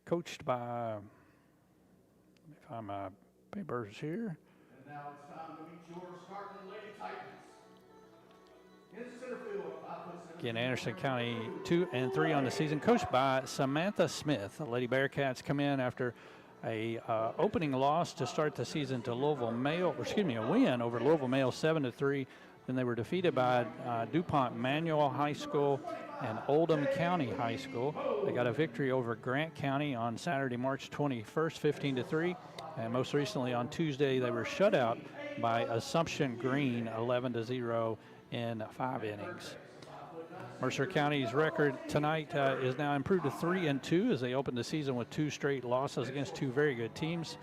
coached by, let me find my papers here. And now it's time to meet your starting Lady Titans. In center field, Again, Anderson County 2 and 3 on the season, coached by Samantha Smith. The Lady Bearcats come in after a opening loss to start the season to Louisville Male, a win over Louisville Male 7-3. Then they were defeated by DuPont Manual High School and Oldham County High School. They got a victory over Grant County on Saturday, March 21st, 15-3. And most recently on Tuesday, they were shut out by Assumption Green 11-0 in 5 innings. Mercer County's record tonight is now improved to 3-2 as they opened the season with 2 straight losses against 2 very good teams,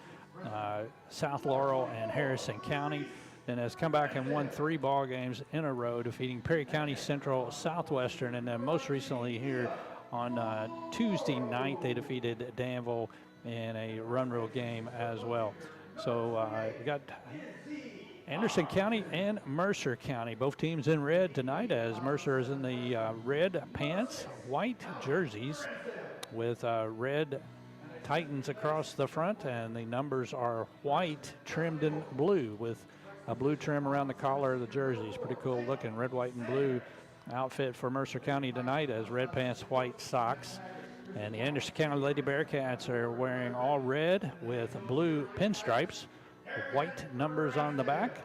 South Laurel and Harrison County. Then has come back and won 3 ball games in a row, defeating Perry County Central, Southwestern, and then most recently here on Tuesday night they defeated Danville in a run rule game as well. So we got Anderson County and Mercer County, both teams in red tonight, as Mercer is in the red pants, white jerseys with red Titans across the front, and the numbers are white trimmed in blue with a blue trim around the collar of the jerseys. Pretty cool looking red, white, and blue outfit for Mercer County tonight, as red pants, white socks. And the Anderson County Lady Bearcats are wearing all red with blue pinstripes, with white numbers on the back,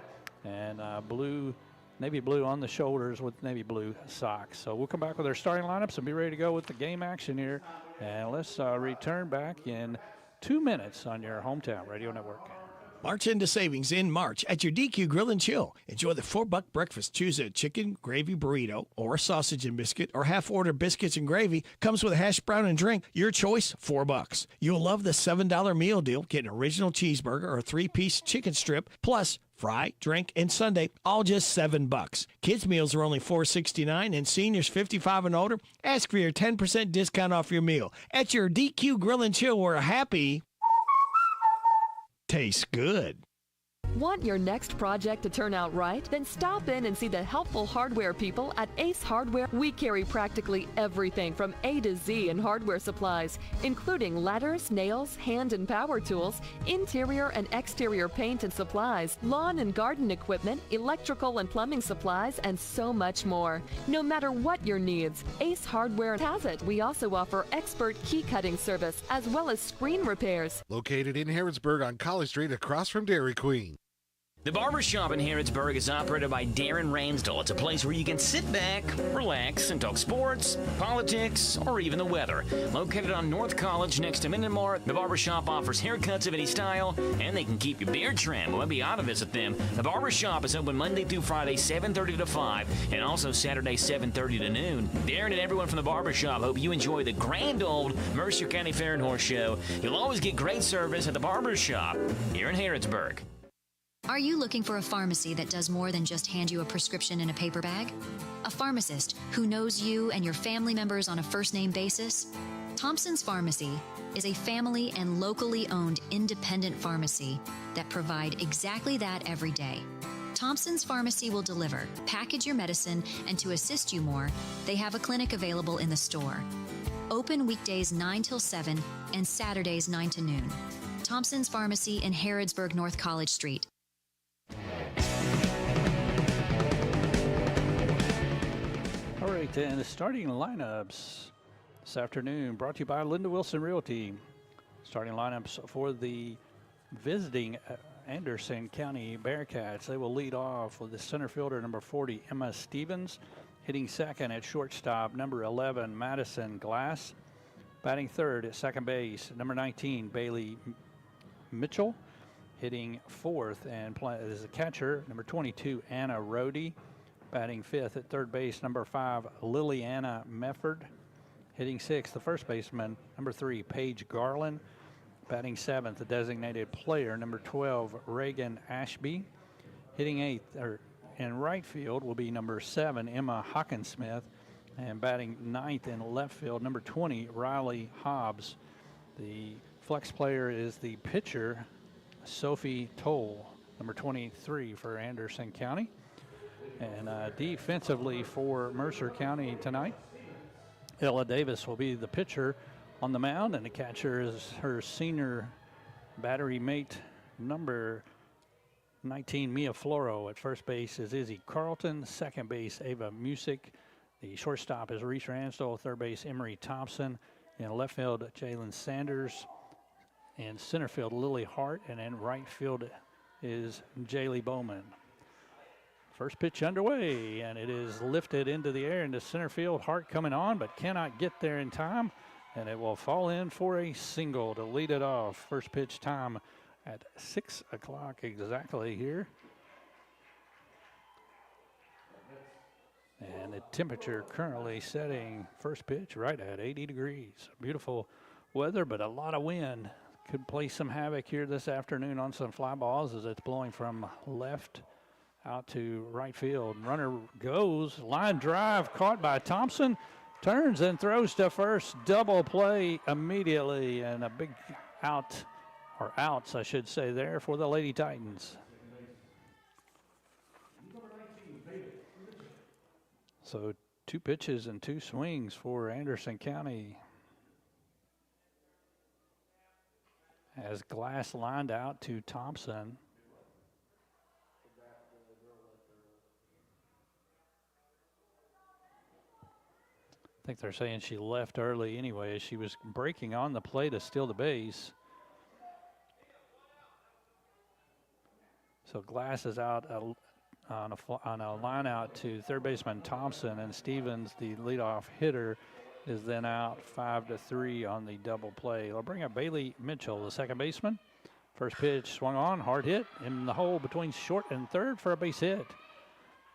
and blue, navy blue on the shoulders with navy blue socks. So we'll come back with our starting lineups and be ready to go with the game action here. And let's return back in 2 minutes on your hometown radio network. March into savings in March at your DQ Grill and Chill. Enjoy the $4 breakfast. Choose a chicken gravy burrito or a sausage and biscuit or half-order biscuits and gravy. Comes with a hash brown and drink. Your choice, $4. You'll love the $7 meal deal. Get an original cheeseburger or a 3-piece chicken strip, plus fry, drink, and sundae, all just $7. Kids' meals are only $4.69, and seniors 55 and older, ask for your 10% discount off your meal. At your DQ Grill and Chill, we're happy tastes good. Want your next project to turn out right? Then stop in and see the helpful hardware people at Ace Hardware. We carry practically everything from A to Z in hardware supplies, including ladders, nails, hand and power tools, interior and exterior paint and supplies, lawn and garden equipment, electrical and plumbing supplies, and so much more. No matter what your needs, Ace Hardware has it. We also offer expert key cutting service as well as screen repairs. Located in Harrodsburg on College Street across from Dairy Queen. The Barber Shop in Harrodsburg is operated by Darren Ransdell. It's a place where you can sit back, relax, and talk sports, politics, or even the weather. Located on North College next to Mendemar, the Barber Shop offers haircuts of any style, and they can keep your beard trimmed when you ought to visit them. The Barber Shop is open Monday through Friday, 7:30 to 5, and also Saturday, 7:30 to noon. Darren and everyone from the Barber Shop hope you enjoy the grand old Mercer County Fair and Horse Show. You'll always get great service at the Barber Shop here in Harrodsburg. Are you looking for a pharmacy that does more than just hand you a prescription in a paper bag? A pharmacist who knows you and your family members on a first-name basis? Thompson's Pharmacy is a family and locally owned independent pharmacy that provide exactly that every day. Thompson's Pharmacy will deliver, package your medicine, and to assist you more, they have a clinic available in the store. Open weekdays 9 till 7 and Saturdays 9 to noon. Thompson's Pharmacy in Harrodsburg, North College Street. All right, and the starting lineups this afternoon brought to you by Linda Wilson Realty. Starting lineups for the visiting Anderson County Bearcats. They will lead off with the center fielder, number 40, Emma Stevens. Hitting second at shortstop, number 11, Madison Glass. Batting third at second base, number 19, Bailey Mitchell. Hitting fourth and as a catcher, number 22, Anna Rohde. Batting fifth at third base, number 5, Liliana Mefford. Hitting sixth, the first baseman, number 3, Paige Garland. Batting seventh, the designated player, number 12, Reagan Ashby. Hitting eighth, in right field will be number 7, Emma Hockensmith. And batting ninth in left field, number 20, Riley Hobbs. The flex player is the pitcher, Sophie Toll, number 23 for Anderson County. And defensively for Mercer County tonight, Ella Davis will be the pitcher on the mound, and the catcher is her senior battery mate, number 19, Mia Floro. At first base is Izzy Carlton. Second base, Ava Music. The shortstop is Reese Ransdell. Third base, Emery Thompson. In left field, Jalen Sanders. In center field, Lily Hart. And in right field is Jaylee Bowman. First pitch underway, and it is lifted into the air into center field. Hart coming on, but cannot get there in time. And it will fall in for a single to lead it off. First pitch time at 6 o'clock exactly here. And the temperature currently setting first pitch right at 80 degrees. Beautiful weather, but a lot of wind. Could play some havoc here this afternoon on some fly balls as it's blowing from left out to right field. Runner goes, line drive caught by Thompson. Turns and throws to first. Double play immediately, and a big out, or outs, I should say, there for the Lady Titans. So 2 pitches and 2 swings for Anderson County. As Glass lined out to Thompson. I think they're saying she left early anyway. She was breaking on the play to steal the base. So Glass is out on a line out to third baseman Thompson, and Stevens, the leadoff hitter, is then out 5-3 on the double play. They'll bring up Bailey Mitchell, the second baseman. First pitch swung on, hard hit in the hole between short and third for a base hit.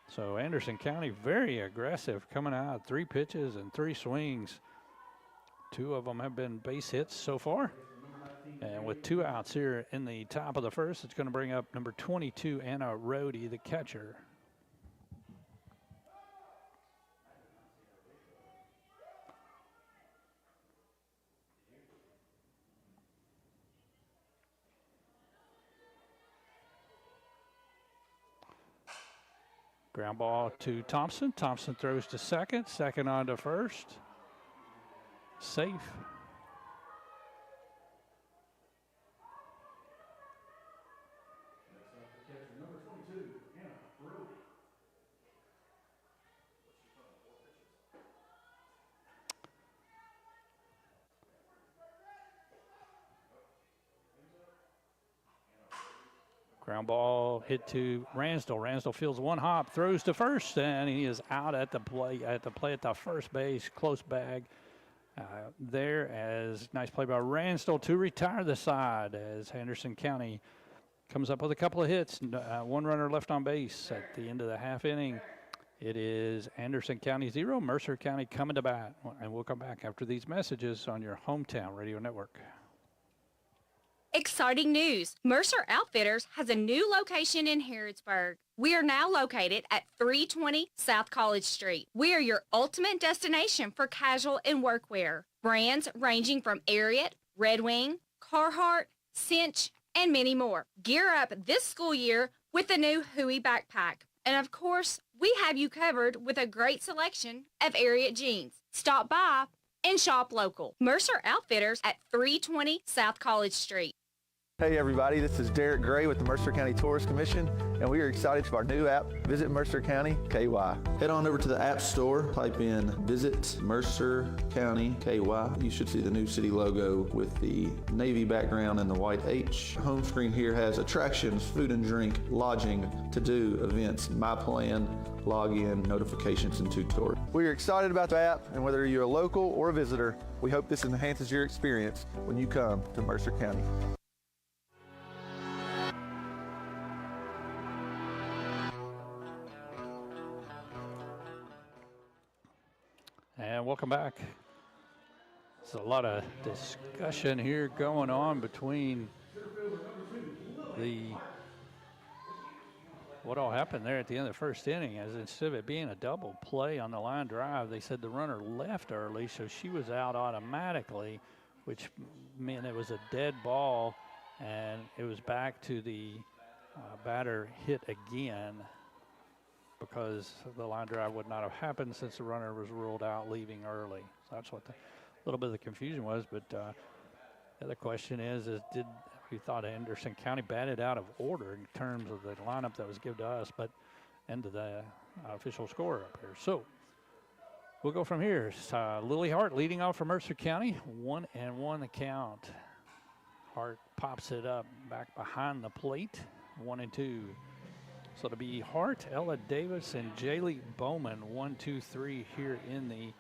So Anderson County very aggressive coming out. 3 pitches and 3 swings. 2 of them have been base hits so far. And with 2 outs here in the top of the first, it's going to bring up number 22, Anna Rohde, the catcher. Ground ball to Thompson. Thompson throws to second. Second on to first. Safe. Ground ball hit to Ransdell. Ransdell fields one hop, throws to first, and he is out at the play at the first base. Close bag there, as nice play by Ransdell to retire the side as Anderson County comes up with a couple of hits. 1 runner left on base at the end of the half inning. It is Anderson County 0, Mercer County coming to bat. And we'll come back after these messages on your hometown radio network. Exciting news! Mercer Outfitters has a new location in Harrodsburg. We are now located at 320 South College Street. We are your ultimate destination for casual and workwear. Brands ranging from Ariat, Red Wing, Carhartt, Cinch, and many more. Gear up this school year with the new Huey backpack. And of course, we have you covered with a great selection of Ariat jeans. Stop by and shop local. Mercer Outfitters at 320 South College Street. Hey everybody, this is Derek Gray with the Mercer County Tourist Commission, and we are excited for our new app, Visit Mercer County KY. Head on over to the App Store, type in Visit Mercer County KY. You should see the new city logo with the navy background and the white H. Home screen here has attractions, food and drink, lodging, to-do, events, my plan, login, notifications, and tutorials. We are excited about the app, and whether you're a local or a visitor, we hope this enhances your experience when you come to Mercer County. And welcome back. There's a lot of discussion here going on between what all happened there at the end of the first inning, as instead of it being a double play on the line drive, they said the runner left early, so she was out automatically, which meant it was a dead ball, and it was back to the batter hit again, because the line drive would not have happened since the runner was ruled out leaving early. So that's what the little bit of the confusion was. But the other question is did we thought Anderson County batted out of order in terms of the lineup that was given to us, but end of the official score up here. So we'll go from here. It's, Lily Hart leading off for Mercer County, 1-1 the count. Hart pops it up back behind the plate, 1-2. So it'll be Hart, Ella Davis, and Jaylee Bowman, 1, 2, 3 here in the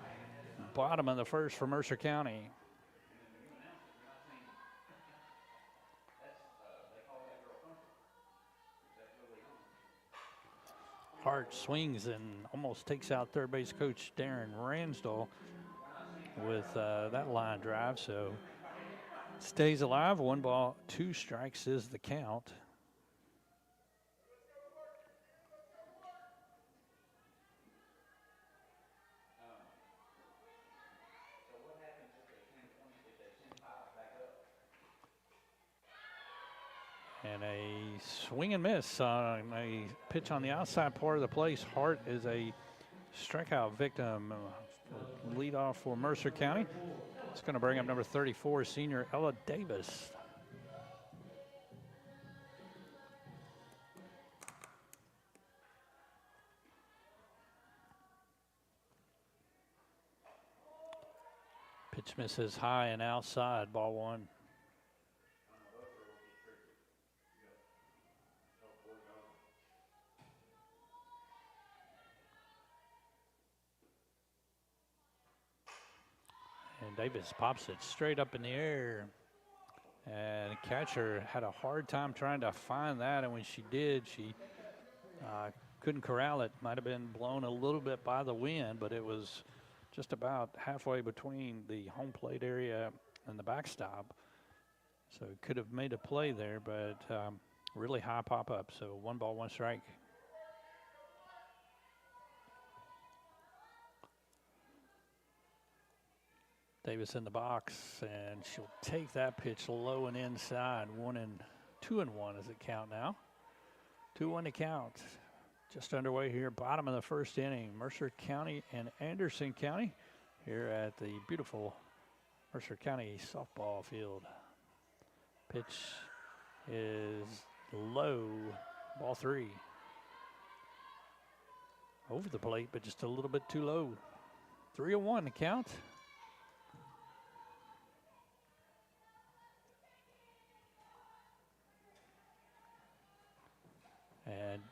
bottom of the first for Mercer County. Hart swings and almost takes out third base coach Darren Ransdell with that line drive. So stays alive. 1 ball, 2 strikes is the count. And a swing and miss on a pitch on the outside part of the place. Hart is a strikeout victim. Lead off for Mercer County. It's going to bring up number 34, senior Ella Davis. Pitch misses high and outside, ball 1. And Davis pops it straight up in the air. And the catcher had a hard time trying to find that. And when she did, she couldn't corral it. Might have been blown a little bit by the wind, but it was just about halfway between the home plate area and the backstop. So could have made a play there, but really high pop up. So 1 ball, 1 strike. Davis in the box, and she'll take that pitch low and inside. 2-1 as it count now. 2-1 to count. Just underway here, bottom of the first inning. Mercer County and Anderson County here at the beautiful Mercer County softball field. Pitch is low, ball 3. Over the plate, but just a little bit too low. 3-1 to count. And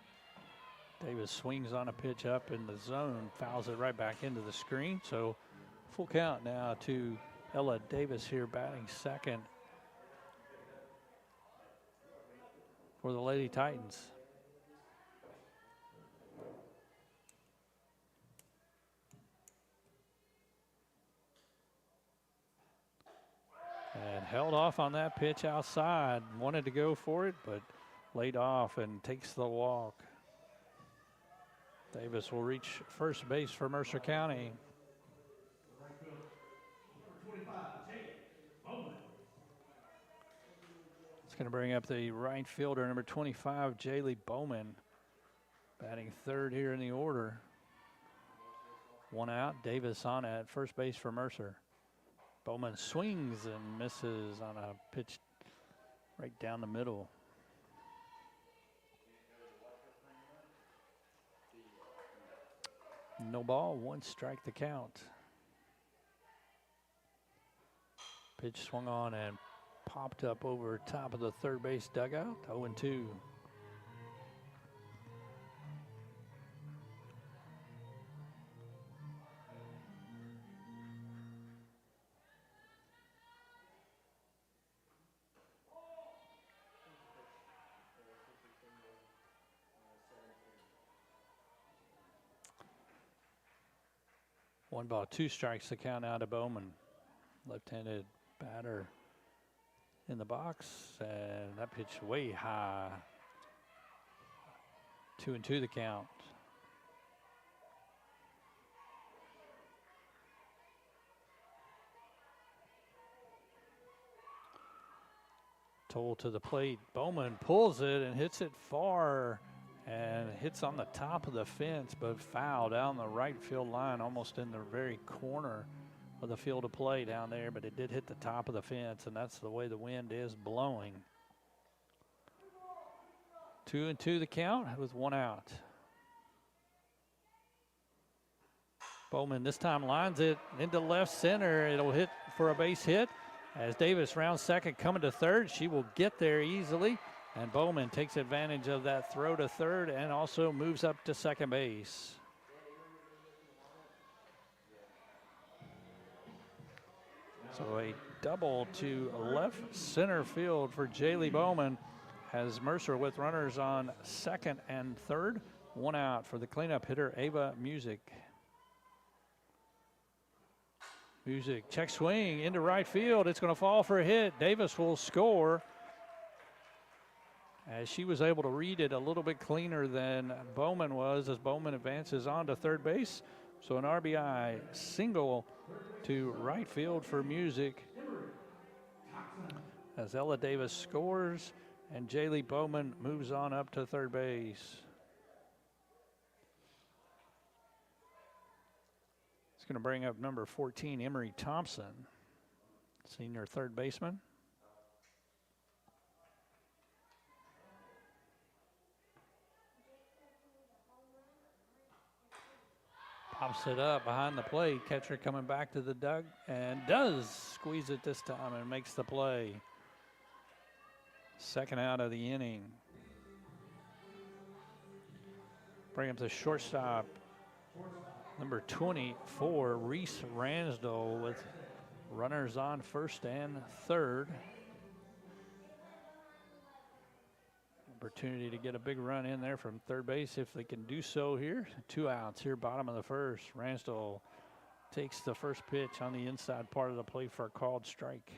Davis swings on a pitch up in the zone, fouls it right back into the screen. So full count now to Ella Davis here batting second for the Lady Titans. And held off on that pitch outside. Wanted to go for it, but laid off and takes the walk. Davis will reach first base for Mercer County. It's going to bring up the right fielder, number 25, Jaylee Bowman, batting third here in the order. 1 out, Davis on at first base for Mercer. Bowman swings and misses on a pitch right down the middle. No ball, 1 strike the count. Pitch swung on and popped up over top of the third base dugout. 0-2. One ball, 2 strikes the count out of Bowman. Left-handed batter in the box, and that pitch way high. 2-2 the count. Toll to the plate. Bowman pulls it and hits it far and hits on the top of the fence, but foul down the right field line, almost in the very corner of the field of play down there, but it did hit the top of the fence, and that's the way the wind is blowing. 2-2 the count with 1 out. Bowman this time lines it into left center. It'll hit for a base hit as Davis rounds second, coming to third. She will get there easily, and Bowman takes advantage of that throw to third and also moves up to second base. So a double to left center field for Jaylee Bowman has Mercer with runners on second and third. 1 out for the cleanup hitter, Ava Music. Music, check swing into right field. It's going to fall for a hit. Davis will score, as she was able to read it a little bit cleaner than Bowman was, as Bowman advances on to third base. So an RBI single to right field for Music, as Ella Davis scores and Jaylee Bowman moves on up to third base. It's going to bring up number 14, Emery Thompson, senior third baseman. Pops it up behind the plate. Catcher coming back to the dugout and does squeeze it this time and makes the play. Second out of the inning. Bring up the shortstop, number 24, Reese Ransdell, with runners on first and third. Opportunity to get a big run in there from third base if they can do so here. 2 outs here, bottom of the first. Ransdell takes the first pitch on the inside part of the plate for a called strike.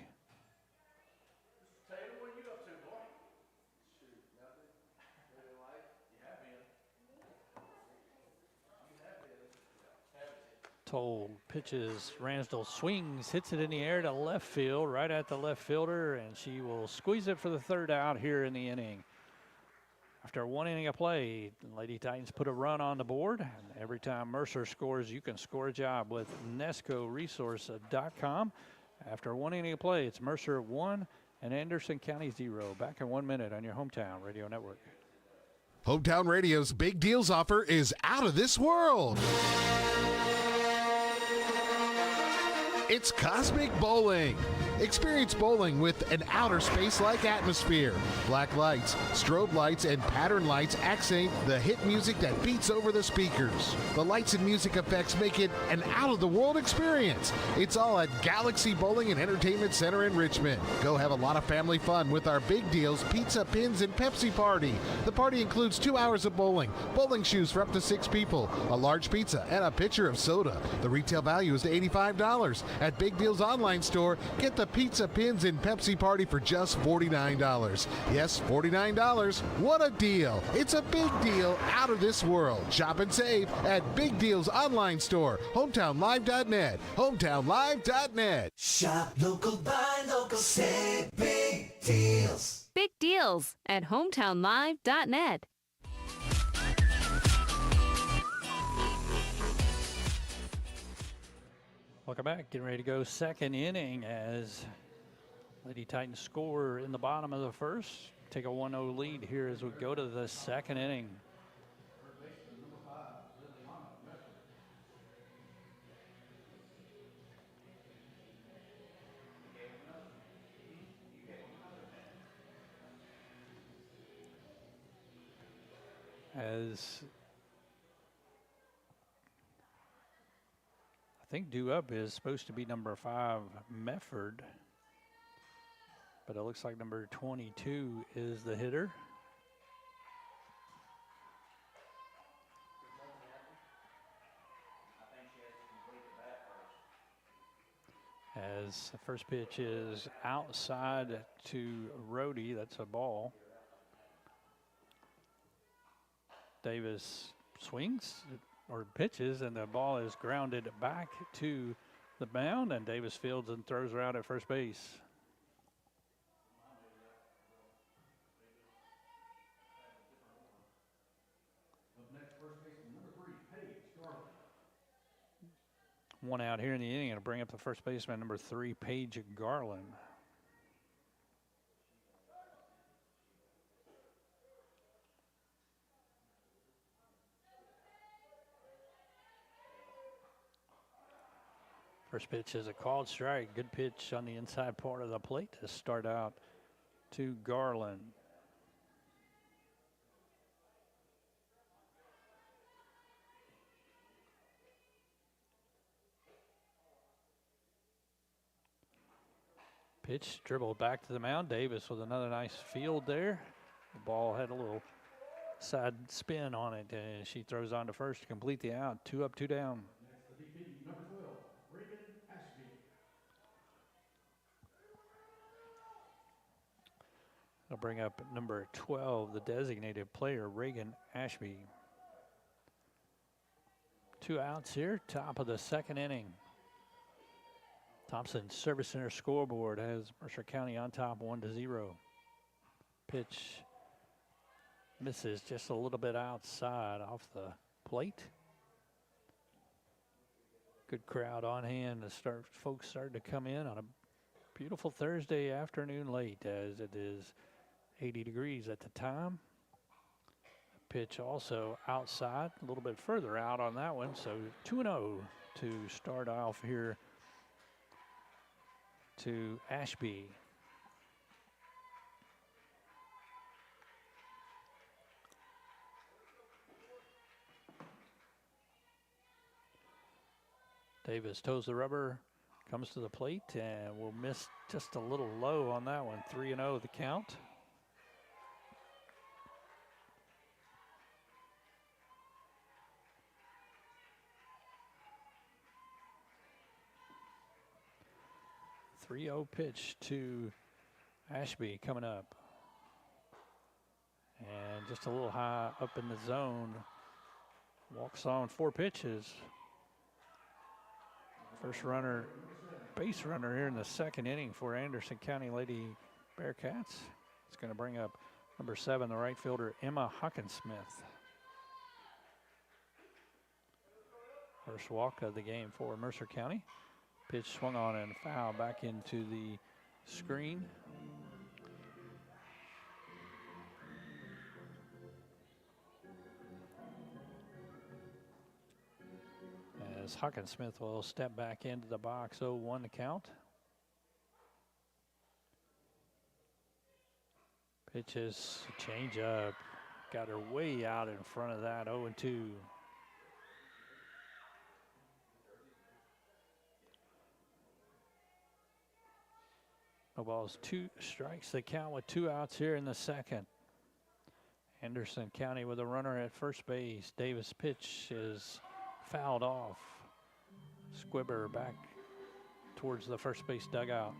Toll pitches, Ransdell swings, hits it in the air to left field, right at the left fielder, and she will squeeze it for the third out here in the inning. After 1 inning of play, the Lady Titans put a run on the board, and every time Mercer scores, you can score a job with NESCOresource.com. After 1 inning of play, it's Mercer 1 and Anderson County 0. Back in 1 minute on your hometown radio network. Hometown Radio's big deals offer is out of this world. It's Cosmic Bowling. Experience bowling with an outer space-like atmosphere. Black lights, strobe lights, and pattern lights accent the hit music that beats over the speakers. The lights and music effects make it an out-of-the-world experience. It's all at Galaxy Bowling and Entertainment Center in Richmond. Go have a lot of family fun with our big deals, pizza, pins, and Pepsi party. The party includes 2 hours of bowling, bowling shoes for up to 6 people, a large pizza, and a pitcher of soda. The retail value is $85. At Big Deals online store, get the pizza, pins, and Pepsi party for just $49. Yes, $49. What a deal. It's a big deal out of this world. Shop and save at Big Deals online store, hometownlive.net, hometownlive.net. Shop local, buy local, save big deals. Big deals at hometownlive.net. Welcome back. Getting ready to go second inning as Lady Titans score in the bottom of the first. Take a 1-0 lead here as we go to the second inning. As I think due up is supposed to be number 5, Mefford, but it looks like number 22 is the hitter. As the first pitch is outside to Rhodey, that's a ball. Davis swings or pitches, and the ball is grounded back to the mound, and Davis fields and throws her out at first base. One out here in the inning, and to bring up the first baseman, number 3, Paige Garland. First pitch is a called strike. Good pitch on the inside part of the plate to start out to Garland. Pitch dribbled back to the mound. Davis with another nice field there. The ball had a little side spin on it, and she throws on to first to complete the out. 2 up, 2 down. Number 12, Reagan Ashby. I'll bring up number 12, the designated player, Reagan Ashby. 2 outs here, top of the second inning. Thompson Service Center scoreboard has Mercer County on top 1-0. Pitch misses just a little bit outside off the plate. Good crowd on hand. Folks starting to come in on a beautiful Thursday afternoon late, as it is 80 degrees at the time. Pitch also outside, a little bit further out on that one. So 2-0 to start off here to Ashby. Davis toes the rubber, comes to the plate, and will miss just a little low on that one. 3-0 the count. .30 pitch to Ashby coming up. And just a little high up in the zone. Walks on 4 pitches. First runner, base runner here in the second inning for Anderson County Lady Bearcats. It's going to bring up number 7, the right fielder, Emma Hawkinsmith. First walk of the game for Mercer County. Pitch swung on and foul back into the screen. As Hawkinsmith will step back into the box, 0-1 to count. Pitch is a change up. Got her way out in front of that, 0-2. No balls, 2 strikes. They count with 2 outs here in the second. Anderson County with a runner at first base. Davis' pitch is fouled off. Squibber back towards the first base dugout.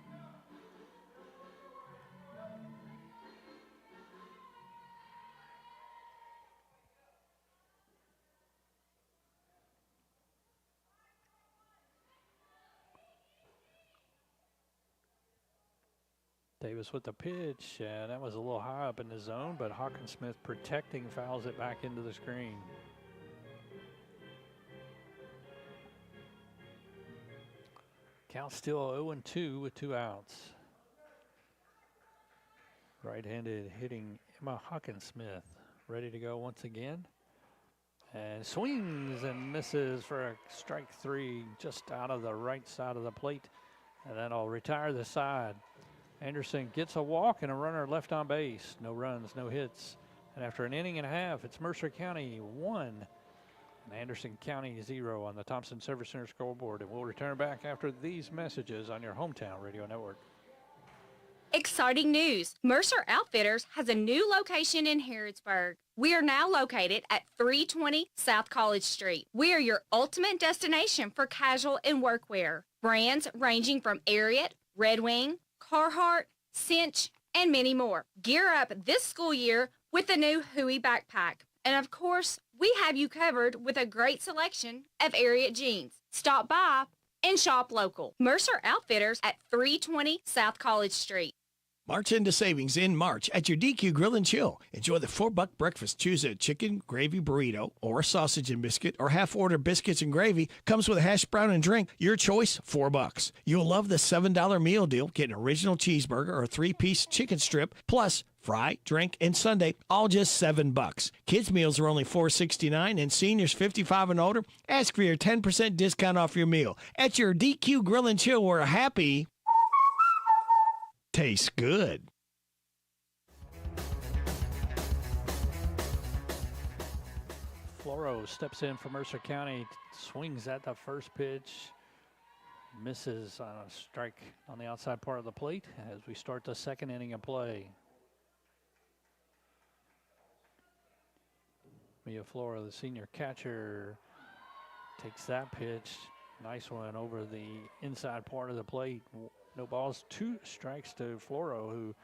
Davis with the pitch, and that was a little high up in the zone, but Hawkinsmith protecting, fouls it back into the screen. Count still 0-2 with 2 outs. Right-handed hitting Emma Hawkinsmith, ready to go once again. And swings and misses for a strike 3 just out of the right side of the plate. And then I'll retire the side. Anderson gets a walk and a runner left on base. No runs, no hits. And after an inning and a half, it's Mercer County 1 and Anderson County 0 on the Thompson Service Center scoreboard. And we'll return back after these messages on your hometown radio network. Exciting news! Mercer Outfitters has a new location in Harrodsburg. We are now located at 320 South College Street. We are your ultimate destination for casual and workwear. Brands ranging from Ariat, Red Wing, Carhartt, Cinch, and many more. Gear up this school year with the new Huey backpack. And of course, we have you covered with a great selection of Ariat jeans. Stop by and shop local. Mercer Outfitters at 320 South College Street. March into savings in March at your DQ Grill and Chill. Enjoy the $4 breakfast. Choose a chicken gravy burrito or a sausage and biscuit or half-order biscuits and gravy. Comes with a hash brown and drink. Your choice, $4. You'll love the $7 meal deal. Get an original cheeseburger or a 3-piece chicken strip, plus fry, drink, and sundae, all just $7. Kids meals are only $4.69, and seniors 55 and older, ask for your 10% discount off your meal. At your DQ Grill and Chill, where happy tastes good. Floro steps in for Mercer County, swings at the first pitch, misses on a strike on the outside part of the plate as we start the second inning of play. Mia Flora, the senior catcher, takes that pitch. Nice one over the inside part of the plate. No balls, 2 strikes to Floro, who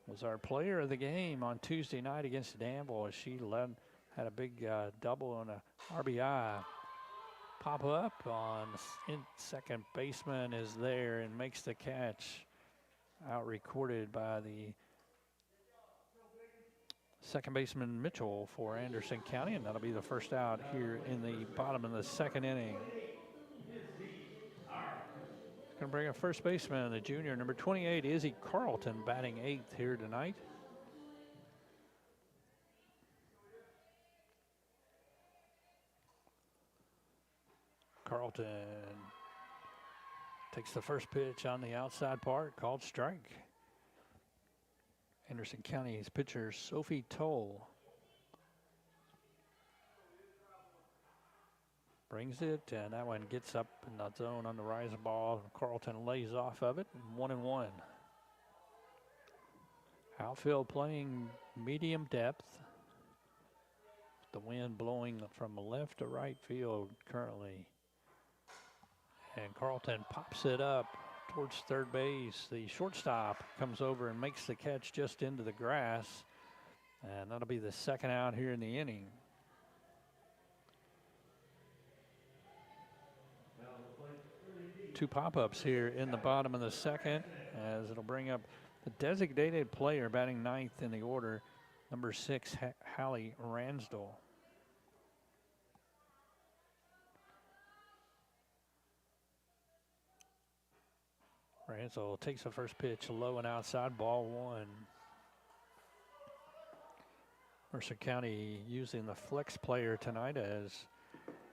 was our player of the game on Tuesday night against Danville, as she had a big double and a RBI. Pop up on second baseman is there and makes the catch. Out recorded by the second baseman Mitchell for Anderson County, and that'll be the first out here in the bottom of the second inning. Going to bring a first baseman, the junior, number 28, Izzy Carlton, batting 8th here tonight. Carlton takes the first pitch on the outside part, called strike. Anderson County's pitcher, Sophie Toll, brings it, and that one gets up in the zone on the rise ball. Carlton lays off of it, 1-1. Outfield playing medium depth. The wind blowing from left to right field currently. And Carlton pops it up towards third base. The shortstop comes over and makes the catch just into the grass. And that'll be the second out here in the inning. Two pop-ups here in the bottom of the second, as it'll bring up the designated player batting 9th in the order, number 6, Hallie Ransdell. Ransdell takes the first pitch low and outside, ball 1. Mercer County using the flex player tonight, as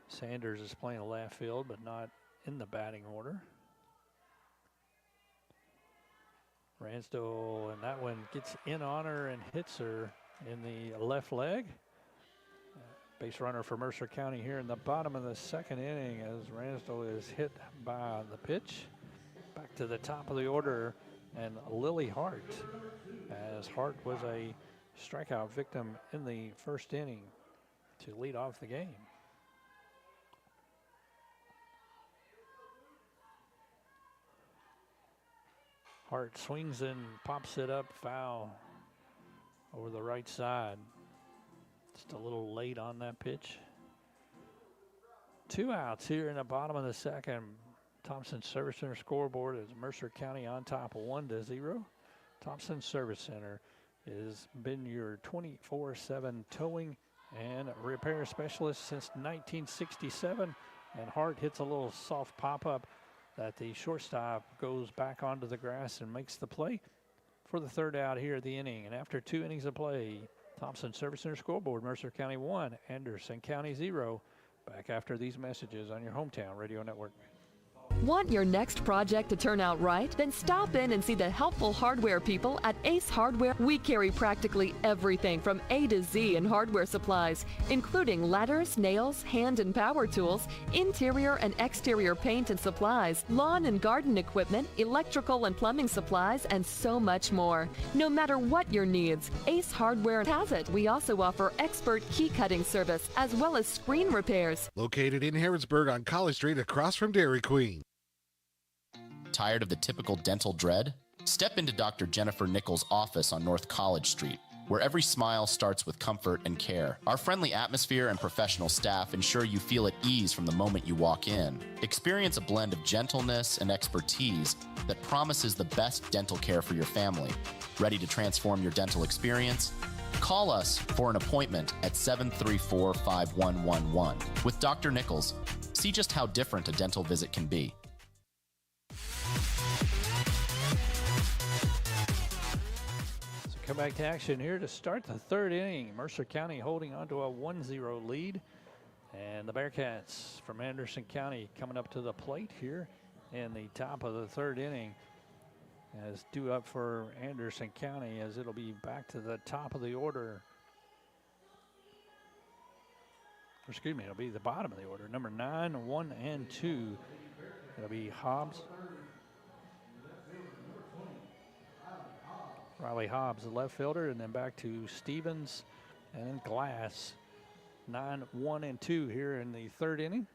Sanders is playing left field but not in the batting order. Ransdell, and that one gets in on her and hits her in the left leg. Base runner for Mercer County here in the bottom of the second inning, as Ransdell is hit by the pitch. Back to the top of the order, and Lily Hart, as Hart was a strikeout victim in the first inning to lead off the game. Hart swings and pops it up, foul over the right side. Just a little late on that pitch. 2 outs here in the bottom of the second. Thompson Service Center scoreboard is Mercer County on top, 1-0. Thompson Service Center has been your 24/7 towing and repair specialist since 1967. And Hart hits a little soft pop-up that the shortstop goes back onto the grass and makes the play for the third out here at the inning. And after 2 innings of play, Thompson Service Center scoreboard, Mercer County 1, Anderson County 0. Back after these messages on your hometown radio network. Want your next project to turn out right? Then stop in and see the helpful hardware people at Ace Hardware. We carry practically everything from A to Z in hardware supplies, including ladders, nails, hand and power tools, interior and exterior paint and supplies, lawn and garden equipment, electrical and plumbing supplies, and so much more. No matter what your needs, Ace Hardware has it. We also offer expert key cutting service as well as screen repairs. Located in Harrodsburg on College Street across from Dairy Queen. Tired of the typical dental dread? Step into Dr. Jennifer Nichols' office on North College Street, where every smile starts with comfort and care. Our friendly atmosphere and professional staff ensure you feel at ease from the moment you walk in. Experience a blend of gentleness and expertise that promises the best dental care for your family. Ready to transform your dental experience? Call us for an appointment at 734-5111. With Dr. Nichols, see just how different a dental visit can be. So come back to action here to start the third inning. Mercer County holding on to a 1-0 lead. And the Bearcats from Anderson County coming up to the plate here in the top of the third inning. As due up for Anderson County, as it'll be back to the top of the order. Or excuse me, it'll be the bottom of the order. Number 9, 1, and 2. It'll be Hobbs. Riley Hobbs, the left fielder, and then back to Stevens and Glass. 9, 1, and 2 here in the third inning.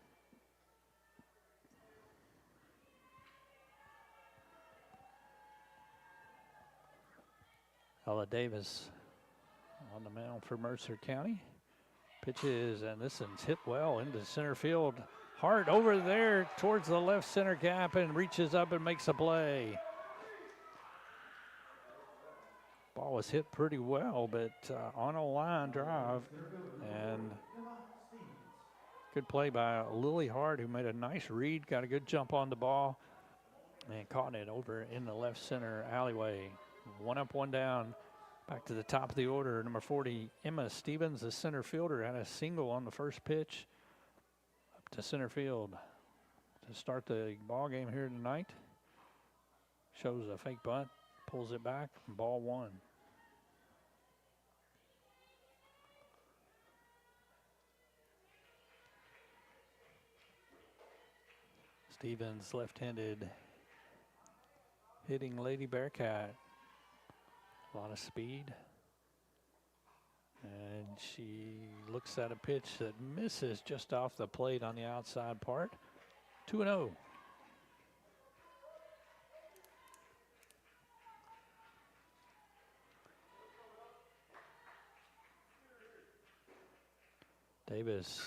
Ella Davis on the mound for Mercer County. Pitches, and this one's hit well into center field. Hart over there towards the left center gap and reaches up and makes a play. Ball was hit pretty well, but on a line drive. And good play by Lily Hart, who made a nice read, got a good jump on the ball, and caught it over in the left center alleyway. 1 up, 1 down. Back to the top of the order. Number 40, Emma Stevens, the center fielder, had a single on the first pitch. Up to center field to start the ball game here tonight. Shows a fake bunt, pulls it back, ball 1. Stevens, left-handed, hitting Lady Bearcat. A lot of speed. And she looks at a pitch that misses just off the plate on the outside part. 2-0. Davis,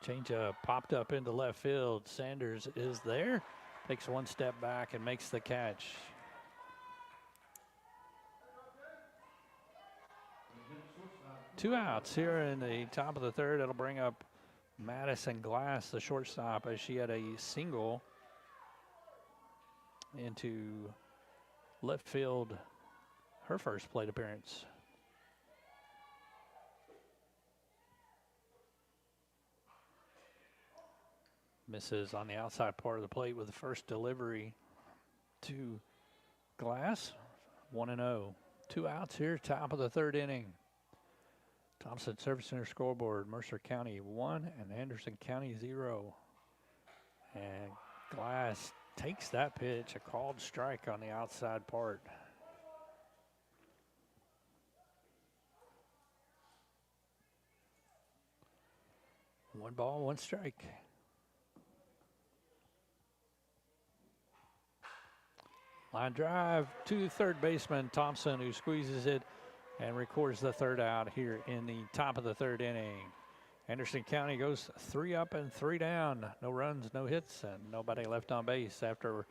changeup popped up into left field. Sanders is there, takes 1 step back and makes the catch. Two outs here in the top of the third. It'll bring up Madison Glass, the shortstop, as she had a single into left field, her first plate appearance. Misses on the outside part of the plate with the first delivery to Glass. 1-0. 2 outs here, top of the third inning. Thompson Service Center scoreboard, Mercer County 1 and Anderson County 0. And Glass takes that pitch, a called strike on the outside part. One ball, 1 strike. Line drive to third baseman Thompson, who squeezes it and records the third out here in the top of the third inning. Anderson County goes 3 up and 3 down. No runs, no hits, and nobody left on base. After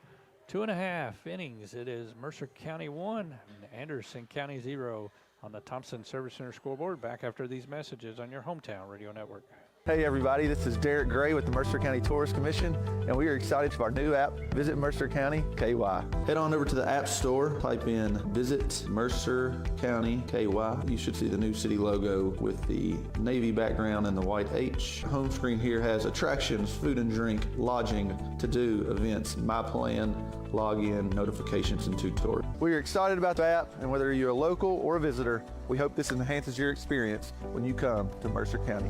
2.5 innings, it is Mercer County 1 and Anderson County 0 on the Thompson Service Center scoreboard. Back after these messages on your hometown radio network. Hey everybody, this is Derek Gray with the Mercer County Tourist Commission, and we are excited for our new app, Visit Mercer County KY. Head on over to the App Store, type in Visit Mercer County KY. You should see the new city logo with the navy background and the white H. Home screen here has attractions, food and drink, lodging, to-do, events, my plan, login, notifications, and tutorials. We are excited about the app, and whether you're a local or a visitor, we hope this enhances your experience when you come to Mercer County.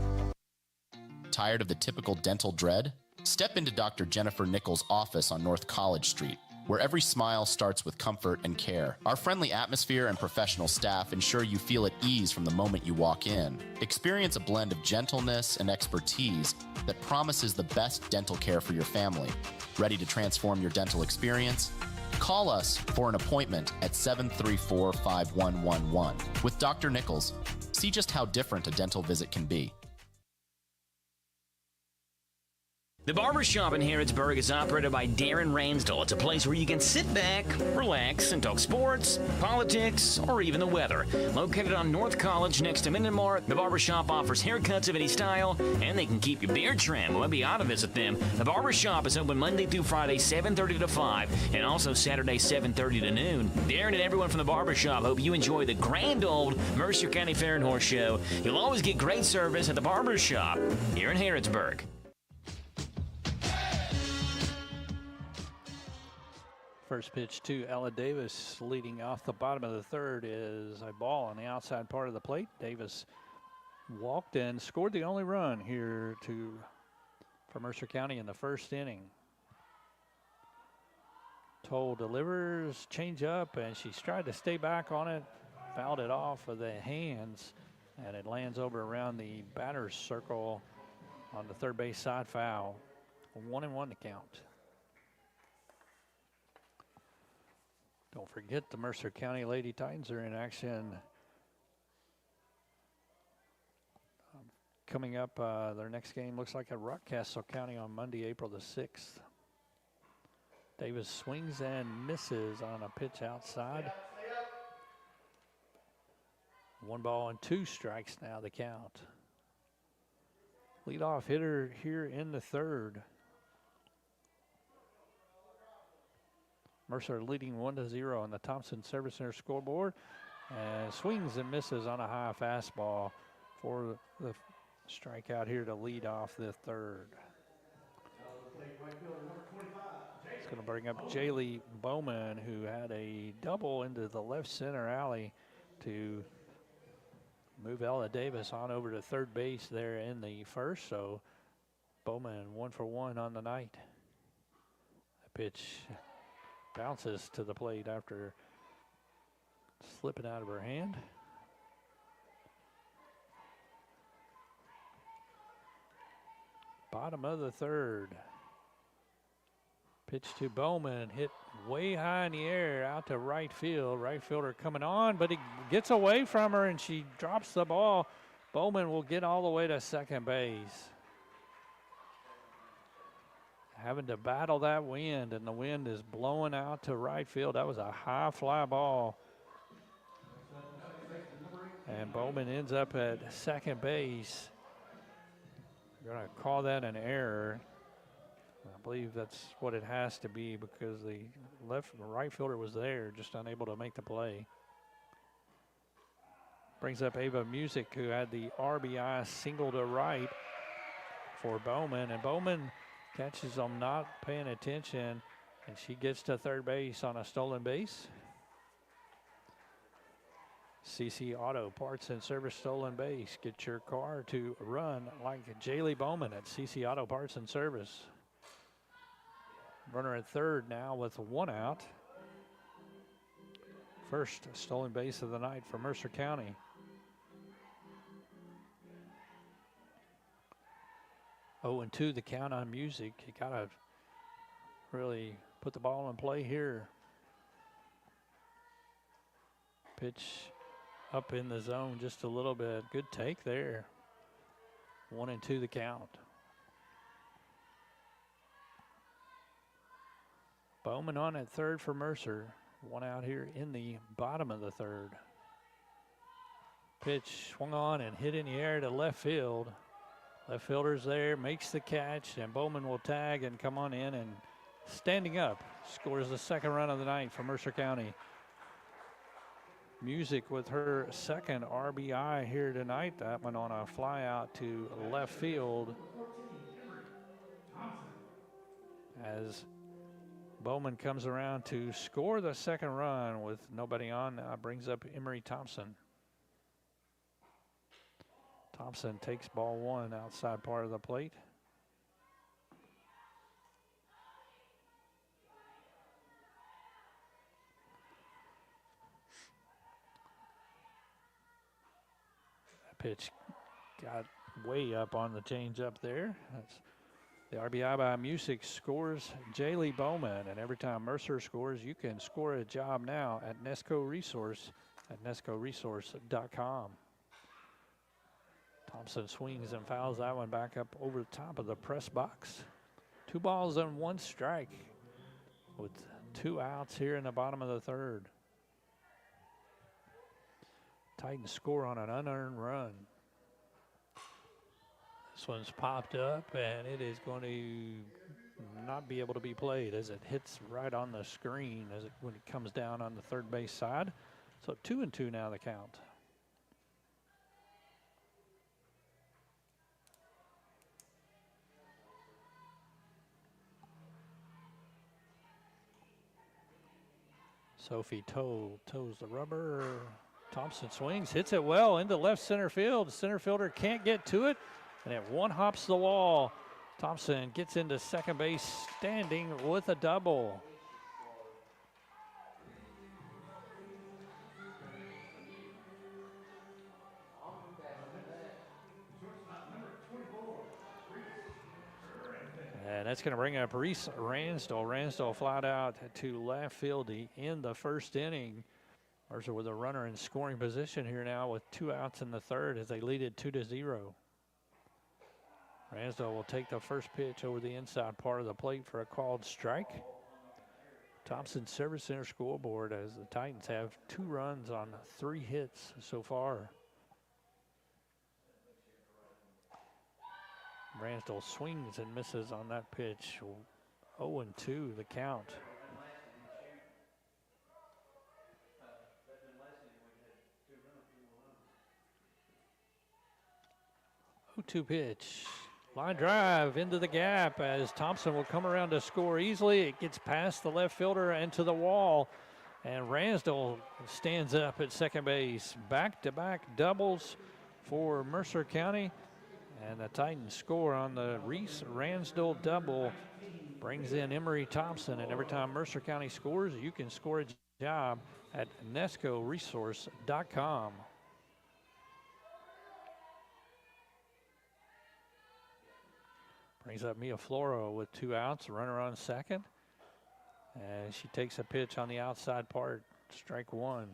Tired of the typical dental dread? Step into Dr. Jennifer Nichols' office on North College Street, where every smile starts with comfort and care. Our friendly atmosphere and professional staff ensure you feel at ease from the moment you walk in. Experience a blend of gentleness and expertise that promises the best dental care for your family. Ready to transform your dental experience? Call us for an appointment at 734-5111. With Dr. Nichols, see just how different a dental visit can be. The Barbershop in Harrodsburg is operated by Darren Ransdell. It's a place where you can sit back, relax, and talk sports, politics, or even the weather. Located on North College next to Minden, the Barbershop offers haircuts of any style, and they can keep your beard trimmed. Well, be ought to visit them. The Barbershop is open Monday through Friday, 7:30 to 5, and also Saturday, 7:30 to noon. Darren and everyone from the Barbershop hope you enjoy the grand old Mercer County Fair and Horse Show. You'll always get great service at the Barbershop here in Harrodsburg. First pitch to Ella Davis, leading off the bottom of the third, is a ball on the outside part of the plate. Davis walked and scored the only run here for Mercer County in the first inning. Toll delivers, change up, and she's tried to stay back on it, fouled it off of the hands, and it lands over around the batter's circle on the third base side foul. 1-1 to count. Don't forget the Mercer County Lady Titans are in action. Coming up, their next game looks like at Rockcastle County on Monday, April the 6th. Davis swings and misses on a pitch outside. 1-2 strikes now, the count. Leadoff hitter here in the third. Mercer leading 1-0 on the Thompson Service Center scoreboard, and swings and misses on a high fastball for the strikeout here to lead off the third. It's going to bring up Jaylee Bowman, who had a double into the left center alley to move Ella Davis on over to third base there in the first. So Bowman 1 for 1 on the night. The pitch bounces to the plate after slipping out of her hand. Bottom of the third. Pitch to Bowman, hit way high in the air out to right field. Right fielder coming on, but he gets away from her and she drops the ball. Bowman will get all the way to second base. Having to battle that wind, and the wind is blowing out to right field. That was a high fly ball. And Bowman ends up at second base. We're going to call that an error. I believe that's what it has to be because the right fielder was there, just unable to make the play. Brings up Ava Music, who had the RBI single to right for Bowman, and Bowman catches them not paying attention, and she gets to third base on a stolen base. CC Auto Parts and Service stolen base. Get your car to run like Jaylee Bowman at CC Auto Parts and Service. Runner at third now with 1 out. First stolen base of the night for Mercer County. Oh, and 2 the count on Music. You gotta really put the ball in play here. Pitch up in the zone just a little bit. Good take there. 1-2 the count. Bowman on at third for Mercer. 1 out here in the bottom of the third. Pitch swung on and hit in the air to left field. Left fielder's there, makes the catch, and Bowman will tag and come on in and standing up, scores the second run of the night for Mercer County. Music with her second RBI here tonight. That one on a fly out to left field. As Bowman comes around to score the second run with nobody on, brings up Emery Thompson. Thompson takes ball 1 outside part of the plate. That pitch got way up on the change up there. That's the RBI by Music scores Jaylee Bowman. And every time Mercer scores, you can score a job now at Nesco Resource at nescoresource.com. Thompson swings and fouls that one back up over the top of the press box. 2 balls and 1 strike with 2 outs here in the bottom of the third. Titans score on an unearned run. This one's popped up, and it is going to not be able to be played as it hits right on the screen when it comes down on the third base side. So 2-2 now the count. Sophie toes the rubber. Thompson swings, hits it well into left center field. The center fielder can't get to it, and it one hops the wall. Thompson gets into second base standing with a double. And that's going to bring up Reese Ransdell. Ransdell flied out to left field to end the first inning. Mercer with a runner in scoring position here now with 2 outs in the third as they lead it 2-0. Ransdell will take the first pitch over the inside part of the plate for a called strike. Thompson Service Center scoreboard as the Titans have 2 runs on 3 hits so far. Ransdell swings and misses on that pitch. 0-2 the count. 0-2 pitch. Line drive into the gap as Thompson will come around to score easily. It gets past the left fielder and to the wall. And Ransdell stands up at second base. Back-to-back doubles for Mercer County. And the Titans score on the Reese Ransdell double. Brings in Emery Thompson. And every time Mercer County scores, you can score a job at nescoresource.com. Brings up Mia Floro with 2 outs, runner on second. And she takes a pitch on the outside part, strike 1.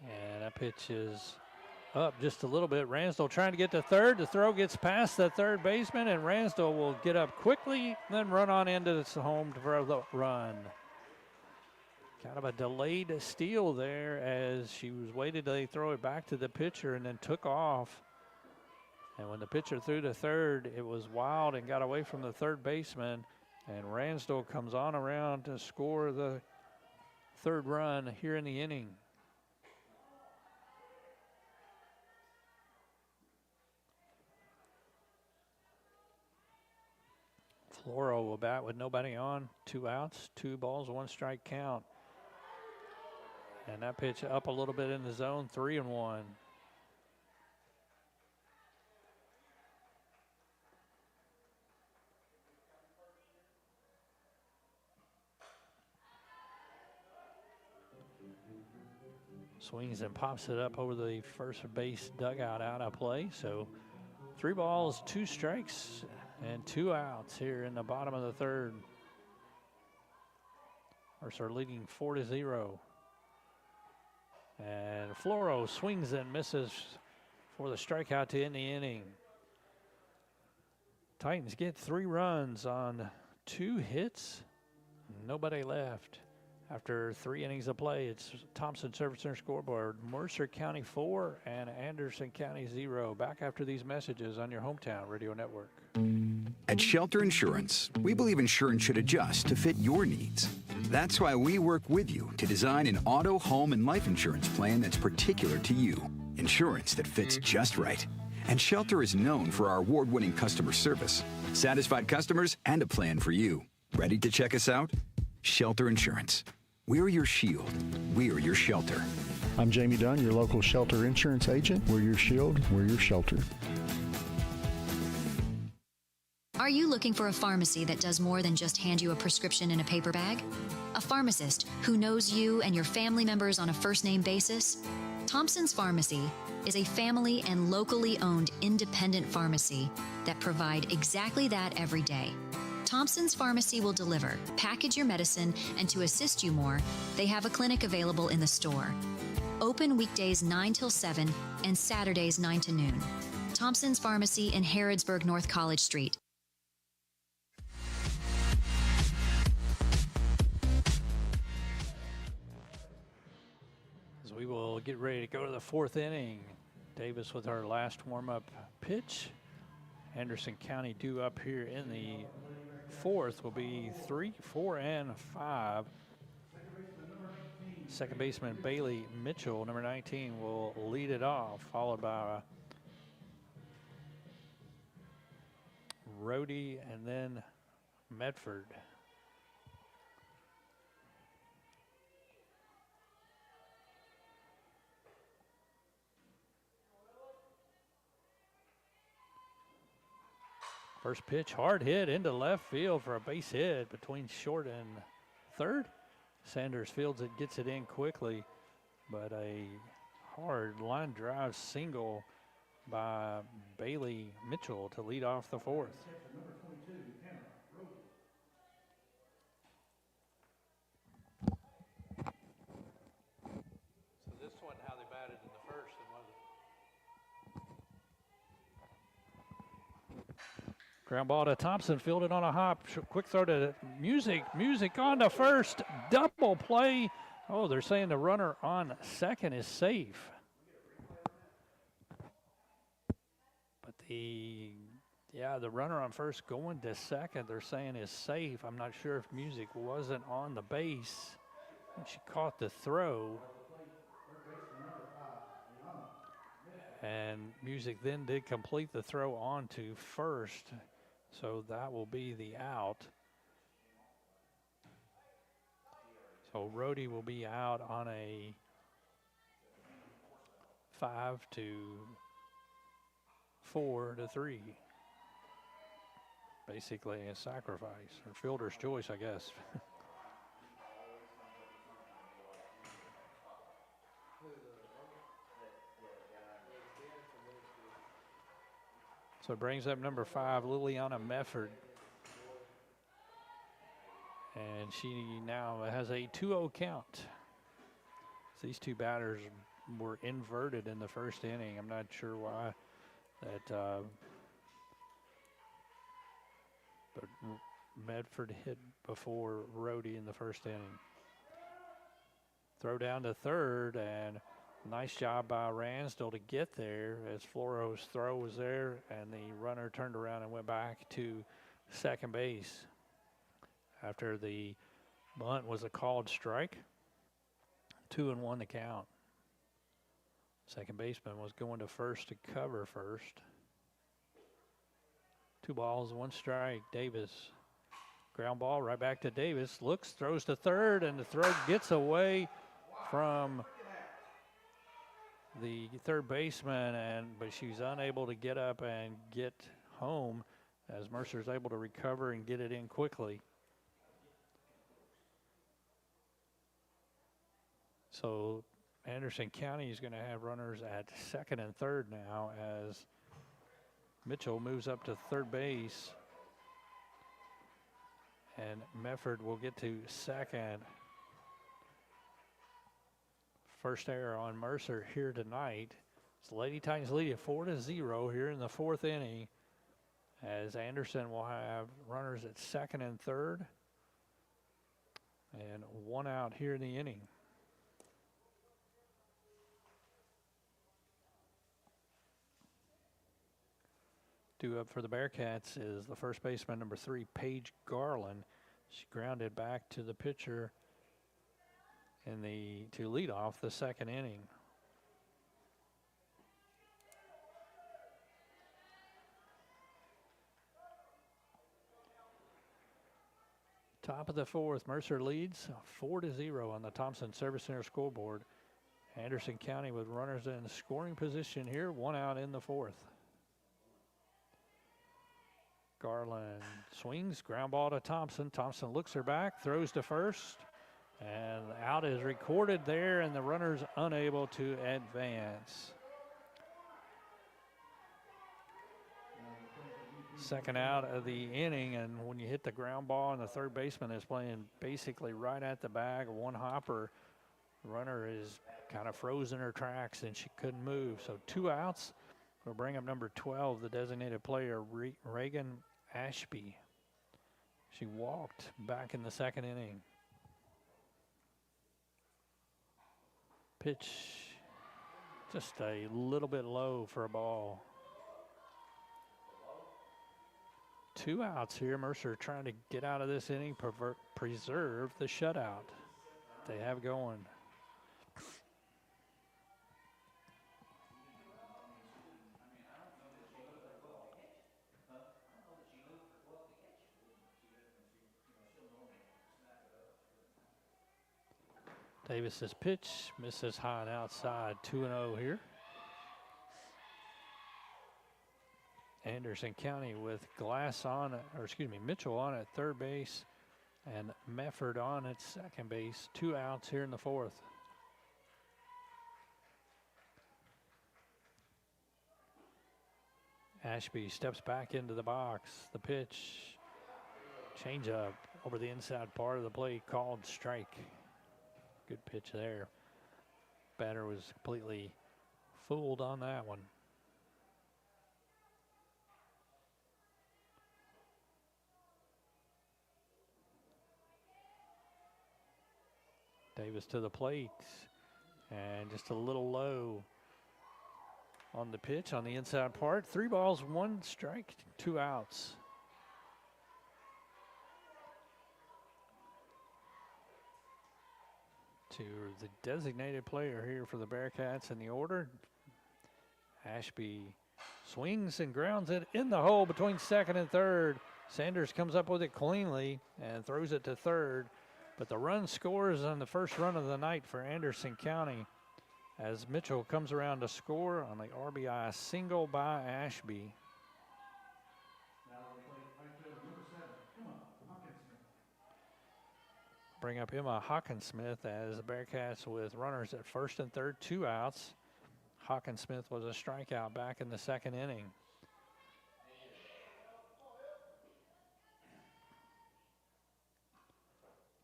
And that pitch is up just a little bit. Ransdell trying to get to third. The throw gets past the third baseman, and Ransdell will get up quickly, then run on into the home for the run. Kind of a delayed steal there as she was waited till they throw it back to the pitcher and then took off. And when the pitcher threw to third, it was wild and got away from the third baseman. And Ransdell comes on around to score the third run here in the inning. Floro will bat with nobody on, 2 outs, 2 balls, 1 strike count. And that pitch up a little bit in the zone, 3-1. Swings and pops it up over the first base dugout out of play. So 3 balls, 2 strikes, and 2 outs here in the bottom of the third. Mercer leading 4-0. And Floro swings and misses for the strikeout to end the inning. Titans get 3 runs on 2 hits. Nobody left. After 3 innings of play, it's Thompson Service Center scoreboard. Mercer County 4 and Anderson County 0. Back after these messages on your hometown radio network. At Shelter Insurance, we believe insurance should adjust to fit your needs. That's why we work with you to design an auto, home, and life insurance plan that's particular to you. Insurance that fits just right. And Shelter is known for our award-winning customer service, satisfied customers, and a plan for you. Ready to check us out? Shelter Insurance. We're your shield. We're your shelter. I'm Jamie Dunn, your local Shelter Insurance agent. We're your shield. We're your shelter. Are you looking for a pharmacy that does more than just hand you a prescription in a paper bag? A pharmacist who knows you and your family members on a first-name basis? Thompson's Pharmacy is a family and locally owned independent pharmacy that provide exactly that every day. Thompson's Pharmacy will deliver, package your medicine, and to assist you more, they have a clinic available in the store. Open weekdays 9 till 7 and Saturdays 9 to noon. Thompson's Pharmacy in Harrodsburg, North College Street. As we will get ready to go to the fourth inning. Davis with our last warm-up pitch. Anderson County due up here in the fourth will be 3, 4, and 5. Second baseman Bailey Mitchell, number 19, will lead it off, followed by Rhodey and then Medford. First pitch, hard hit into left field for a base hit between short and third. Sanders fields it, gets it in quickly, but a hard line drive single by Bailey Mitchell to lead off the fourth. So this wasn't how they batted in the first, was it? Ground ball to Thompson, fielded on a hop. Quick throw to Music on to first. Double play. Oh, they're saying the runner on second is safe. But the runner on first going to second, they're saying is safe. I'm not sure if Music wasn't on the base when she caught the throw. And Music then did complete the throw on to first. So that will be the out. So Rhodey will be out on a 5-4-3. Basically a sacrifice, or fielder's choice, I guess. So it brings up number 5, Liliana Mefford. And she now has a 2-0 count. So these two batters were inverted in the first inning. I'm not sure why that, but Medford hit before Rhodey in the first inning. Throw down to third, and nice job by Ransdell to get there as Floro's throw was there, and the runner turned around and went back to second base after the bunt was a called strike. 2-1 the count. Second baseman was going to first to cover first. 2 balls, 1 strike. Davis. Ground ball right back to Davis. Looks, throws to third, and the throw gets away from the third baseman, but she's unable to get up and get home as Mercer's able to recover and get it in quickly. So Anderson County is going to have runners at second and third now as Mitchell moves up to third base, and Mefford will get to second. First error on Mercer here tonight. So Lady Titans lead at 4-0 here in the fourth inning, as Anderson will have runners at second and third, and 1 out here in the inning. Due up for the Bearcats is the first baseman, number 3, Paige Garland. She grounded back to the pitcher to lead off the second inning. Top of the fourth, Mercer leads 4-0 on the Thompson Service Center scoreboard. Anderson County with runners in scoring position here, 1 out in the fourth. Garland swings, ground ball to Thompson. Thompson looks her back, throws to first, and out is recorded there, and the runner's unable to advance. Second out of the inning, and when you hit the ground ball and the third baseman is playing basically right at the bag, one hopper, runner is kind of frozen her tracks and she couldn't move. So 2 outs. We'll bring up number 12, the designated player, Reagan Ashby. She walked back in the second inning. Pitch just a little bit low for a ball. 2 outs here. Mercer trying to get out of this inning, preserve the shutout they have going. Davis's pitch misses high and outside. 2-0 here. Anderson County with Mitchell on at third base and Mefford on at second base. 2 outs here in the fourth. Ashby steps back into the box. The pitch, change up over the inside part of the plate, called strike. Good pitch there. Batter was completely fooled on that one. Davis to the plate, and just a little low on the pitch on the inside part. 3 balls, 1 strike, 2 outs. To the designated player here for the Bearcats in the order. Ashby swings and grounds it in the hole between second and third. Sanders comes up with it cleanly and throws it to third. But the run scores on the first run of the night for Anderson County as Mitchell comes around to score on the RBI single by Ashby. Bring up Emma Hawkinsmith as the Bearcats with runners at first and third, 2 outs. Hawkinsmith was a strikeout back in the second inning.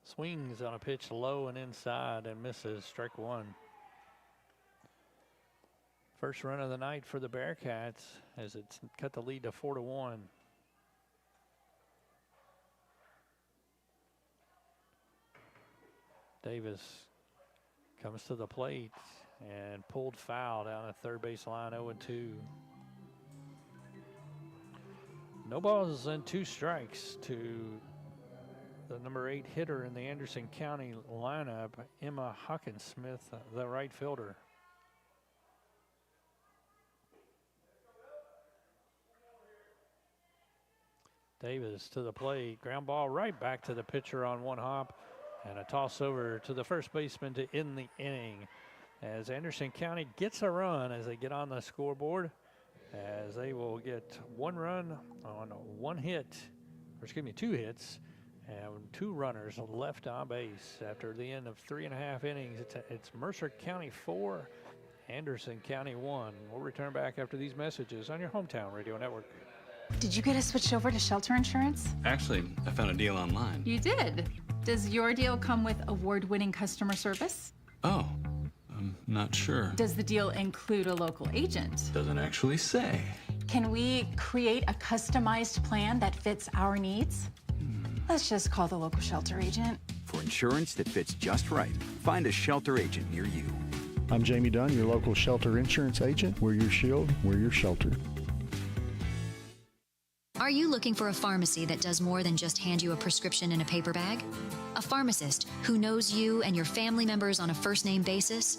Swings on a pitch low and inside and misses, strike 1. First run of the night for the Bearcats as it's cut the lead to 4-1. Davis comes to the plate and pulled foul down the third base line, 0-2. No balls and 2 strikes to the number 8 hitter in the Anderson County lineup, Emma Hawkinsmith, the right fielder. Davis to the plate, ground ball right back to the pitcher on 1 hop, and a toss over to the first baseman to end the inning as Anderson County gets a run as they get on the scoreboard, as they will get 1 run on 1 hit, or excuse me, 2 hits, and 2 runners left on base after the end of 3.5 innings. It's Mercer County 4, Anderson County 1. We'll return back after these messages on your hometown radio network. Did you get us switched over to shelter insurance? Actually, I found a deal online. You did? Does your deal come with award-winning customer service? Oh, I'm not sure. Does the deal include a local agent? Doesn't actually say. Can we create a customized plan that fits our needs? Let's just call the local shelter agent. For insurance that fits just right, find a shelter agent near you. I'm Jamie Dunn, your local shelter insurance agent. We're your shield, we're your shelter. Are you looking for a pharmacy that does more than just hand you a prescription in a paper bag? A pharmacist who knows you and your family members on a first-name basis?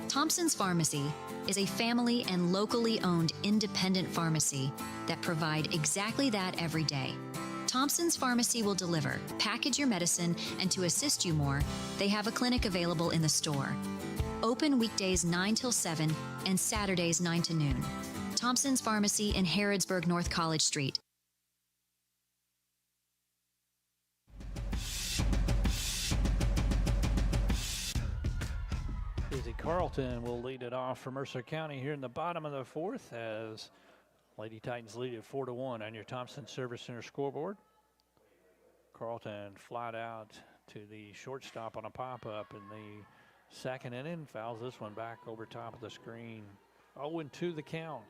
Thompson's Pharmacy is a family and locally owned independent pharmacy that provide exactly that every day. Thompson's Pharmacy will deliver, package your medicine, and to assist you more, they have a clinic available in the store. Open weekdays 9 till 7 and Saturdays 9 to noon. Thompson's Pharmacy in Harrodsburg, North College Street. Izzy Carlton will lead it off for Mercer County here in the bottom of the fourth as Lady Titans lead at 4-1 on your Thompson Service Center scoreboard. Carlton flied out to the shortstop on a pop-up in the second inning. Fouls this one back over top of the screen. 0-2 the count.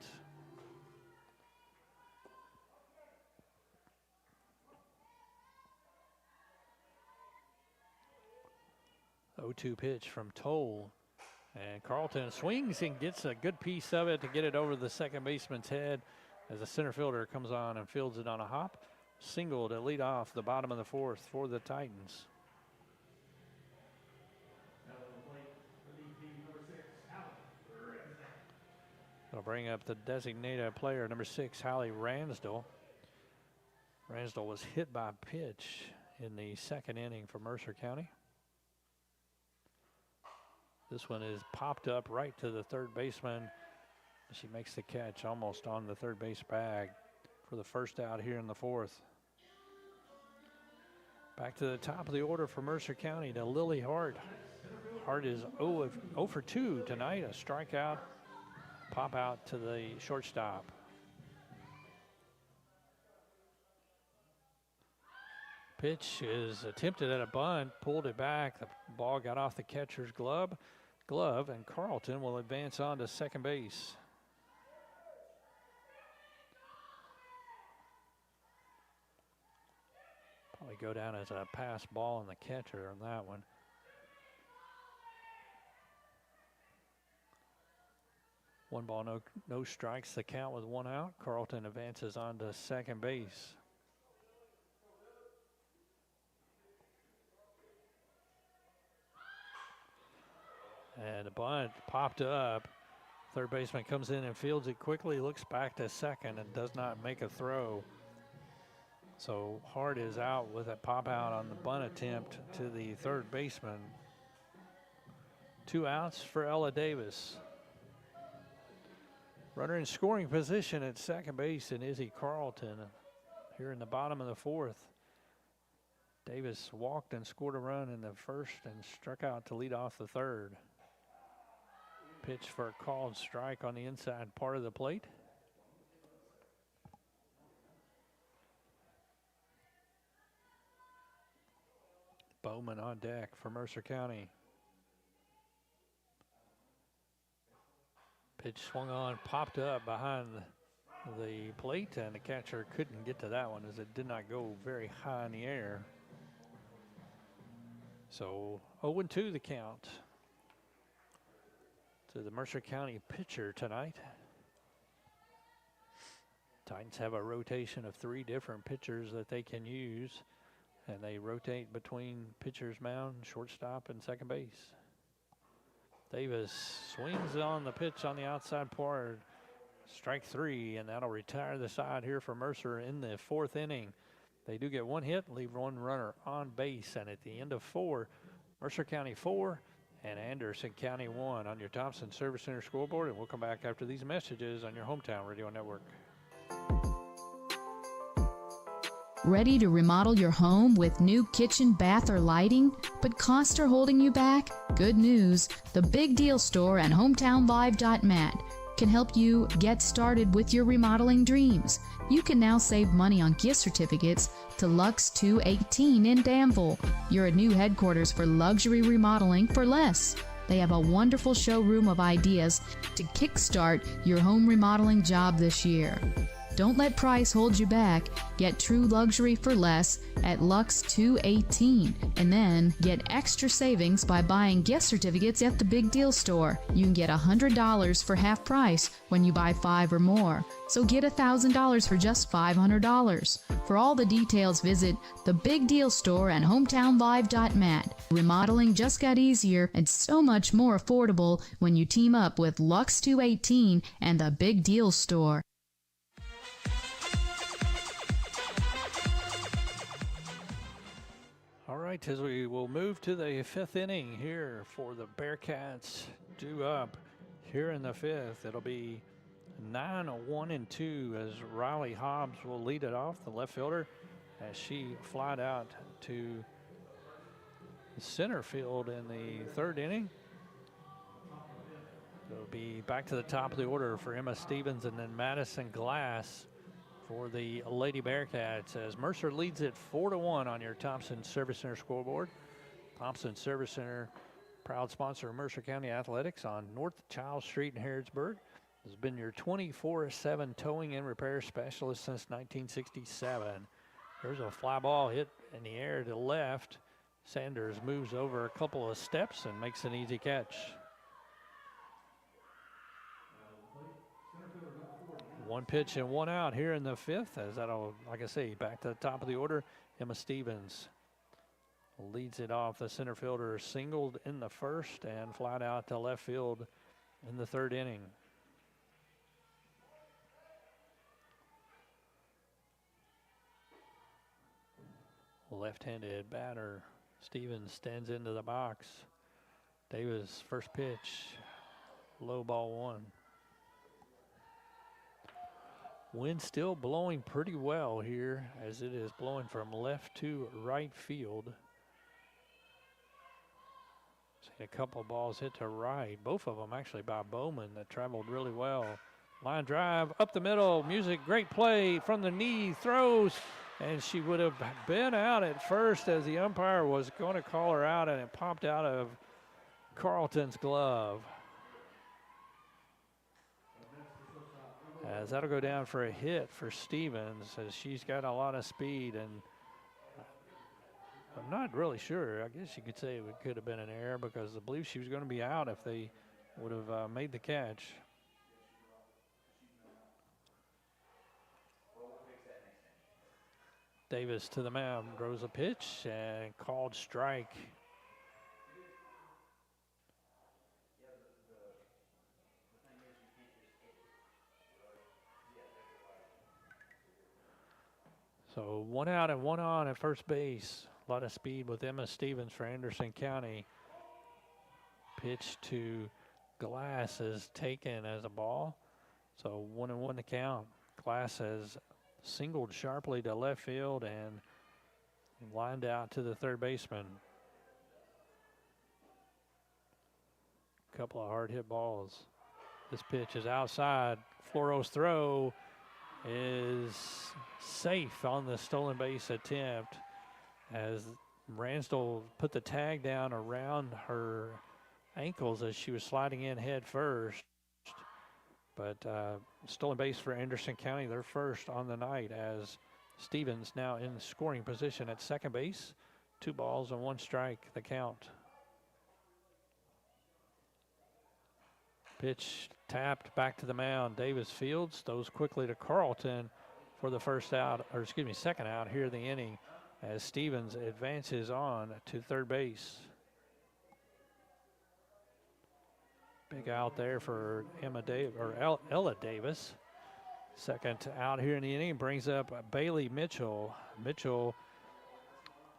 The 0-2 pitch from Toll. And Carlton swings and gets a good piece of it to get it over the second baseman's head as the center fielder comes on and fields it on a hop. Single to lead off the bottom of the fourth for the Titans. It'll bring up the designated player, number 6, Hallie Ransdell. Ransdell was hit by a pitch in the second inning for Mercer County. This one is popped up right to the third baseman. She makes the catch almost on the third base bag for the first out here in the fourth. Back to the top of the order for Mercer County to Lily Hart. Hart is 0 for 2 tonight, a strikeout, pop out to the shortstop. Pitch is attempted at a bunt, pulled it back. The ball got off the catcher's glove, and Carlton will advance on to second base. Probably go down as a pass ball on the catcher on that one. One ball, no strikes, the count with one out. Carlton advances on to second base. And the bunt popped up. Third baseman comes in and fields it quickly, looks back to second and does not make a throw. So Hart is out with a pop out on the bunt attempt to the third baseman. 2 outs for Ella Davis. Runner in scoring position at second base and Izzy Carlton here in the bottom of the fourth. Davis walked and scored a run in the first and struck out to lead off the third. Pitch for a called strike on the inside part of the plate. Bowman on deck for Mercer County. Pitch swung on, popped up behind the plate, and the catcher couldn't get to that one as it did not go very high in the air. So 0-2 the count to the Mercer County pitcher tonight. Titans have a rotation of 3 different pitchers that they can use, and they rotate between pitcher's mound, shortstop, and second base. Davis swings on the pitch on the outside part. Strike 3, and that'll retire the side here for Mercer in the fourth inning. They do get 1 hit, leave 1 runner on base, and at the end of 4, Mercer County 4 and Anderson County 1 on your Thompson Service Center scoreboard. And we'll come back after these messages on your hometown radio network. Ready to remodel your home with new kitchen, bath, or lighting, but costs are holding you back? Good news, the Big Deal Store and HometownLive.mat can help you get started with your remodeling dreams. You can now save money on gift certificates to Lux 218 in Danville, your new headquarters for luxury remodeling for less. They have a wonderful showroom of ideas to kickstart your home remodeling job this year. Don't let price hold you back. Get true luxury for less at Lux 218, and then get extra savings by buying gift certificates at the Big Deal Store. You can get $100 for half price when you buy 5 or more. So get $1,000 for just $500. For all the details, visit the Big Deal Store and HometownLive.mat. Remodeling just got easier and so much more affordable when you team up with Lux 218 and the Big Deal Store. All right, as we will move to the 5th inning here for the Bearcats, due up here in the 5th. It'll be 9-1-2 as Riley Hobbs will lead it off, the left fielder, as she flied out to center field in the 3rd inning. So it'll be back to the top of the order for Emma Stevens and then Madison Glass for the Lady Bearcats as Mercer leads it 4-1 on your Thompson Service Center scoreboard. Thompson Service Center, proud sponsor of Mercer County Athletics on North Child Street in Harrodsburg. Has been your 24/7 towing and repair specialist since 1967. There's a fly ball hit in the air to left. Sanders moves over a couple of steps and makes an easy catch. One pitch and one out here in the fifth, as that'll, like I say, back to the top of the order. Emma Stevens leads it off. The center fielder singled in the first and flied out to left field in the third inning. Left-handed batter. Stevens stands into the box. Davis, first pitch, low ball one. Wind still blowing pretty well here as it is blowing from left to right field. Seen a couple of balls hit to right, both of them actually by Bowman that traveled really well. Line drive up the middle, Music, great play from the knee, throws, and she would have been out at first as the umpire was going to call her out, and it popped out of Carlton's glove. As that'll go down for a hit for Stevens, as she's got a lot of speed, and I'm not really sure. I guess you could say it could have been an error because I believe she was going to be out if they would have made the catch. Davis to the mound, throws a pitch and called strike. So 1 out and 1 on at first base. A lot of speed with Emma Stevens for Anderson County. Pitch to Glass is taken as a ball. So 1-1 the count. Glass has singled sharply to left field and lined out to the third baseman. Couple of hard hit balls. This pitch is outside. Floro's throw is safe on the stolen base attempt as Ransdell put the tag down around her ankles as she was sliding in head first. But stolen base for Anderson County, their first on the night, as Stevens now in scoring position at second base. 2 balls and 1 strike, the count. Pitch tapped back to the mound. Davis fields, throws quickly to Carlton for the second out here in the inning as Stevens advances on to third base. Big out there for Ella Davis. Second out here in the inning brings up Bailey Mitchell. Mitchell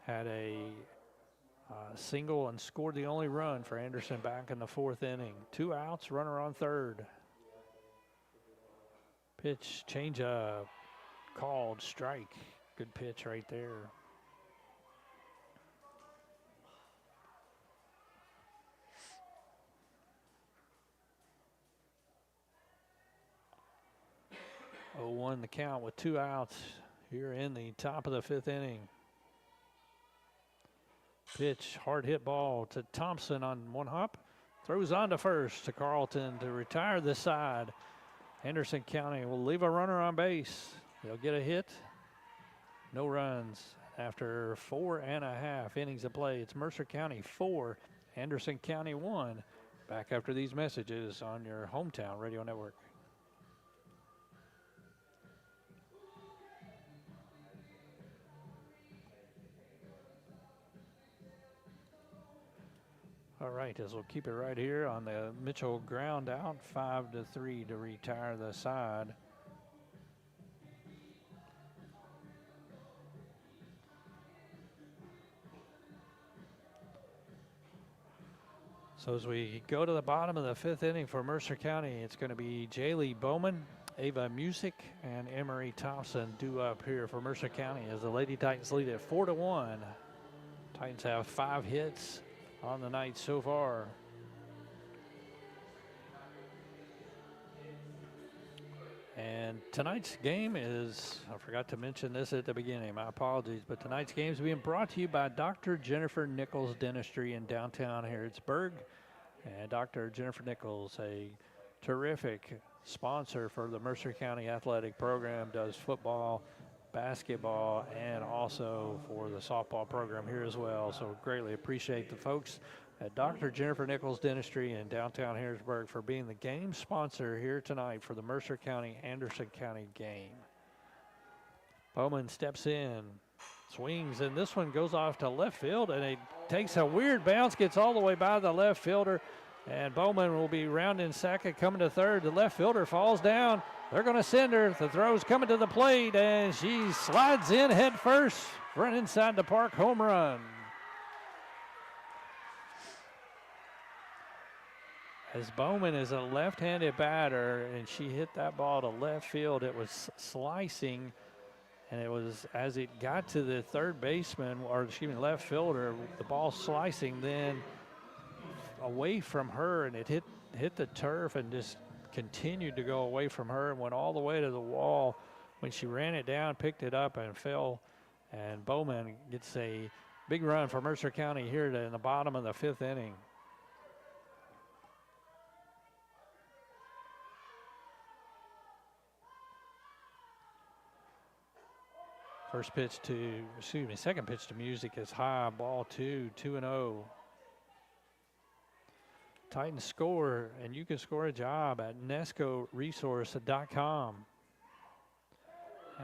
had a single and scored the only run for Anderson back in the 4th inning. 2 outs, runner on third. Pitch, change up, called strike. Good pitch right there. Oh, 1 the count with 2 outs here in the top of the 5th inning. Pitch, hard hit ball to Thompson on one hop. Throws on to first to Carlton to retire the side. Anderson County will leave a runner on base. They'll get a hit. No runs after 4.5 innings of play. It's Mercer County 4, Anderson County 1. Back after these messages on your hometown radio network. All right, as we'll keep it right here on the Mitchell ground out, 5-3 to retire the side. So as we go to the bottom of the 5th inning for Mercer County, it's going to be Jaylee Bowman, Ava Music, and Emery Thompson due up here for Mercer County as the Lady Titans lead at 4-1. Titans have 5 hits on the night so far. And tonight's game is, I forgot to mention this at the beginning, my apologies, but tonight's game is being brought to you by Dr. Jennifer Nichols Dentistry in downtown Harrodsburg. And Dr. Jennifer Nichols, a terrific sponsor for the Mercer County Athletic Program, does football, basketball, and also for the softball program here as well. So greatly appreciate the folks at Dr. Jennifer Nichols Dentistry in downtown Harrodsburg for being the game sponsor here tonight for the Mercer County Anderson County game. Bowman steps in, swings, and this one goes off to left field, and it takes a weird bounce, gets all the way by the left fielder, and Bowman will be rounding second, coming to third. The left fielder falls down. They're going to send her. The throw's coming to the plate, and she slides in head first for an inside the park home run. As Bowman is a left-handed batter, and she hit that ball to left field, it was slicing, and it was as it got to the third baseman, or excuse me, left fielder, the ball slicing then away from her, and it hit the turf and just continued to go away from her and went all the way to the wall. When she ran it down, picked it up, and fell, and Bowman gets a big run for Mercer County here in the bottom of the fifth inning. Second pitch to Music is high, ball 2-2-0. Titans score, and you can score a job at nescoresource.com.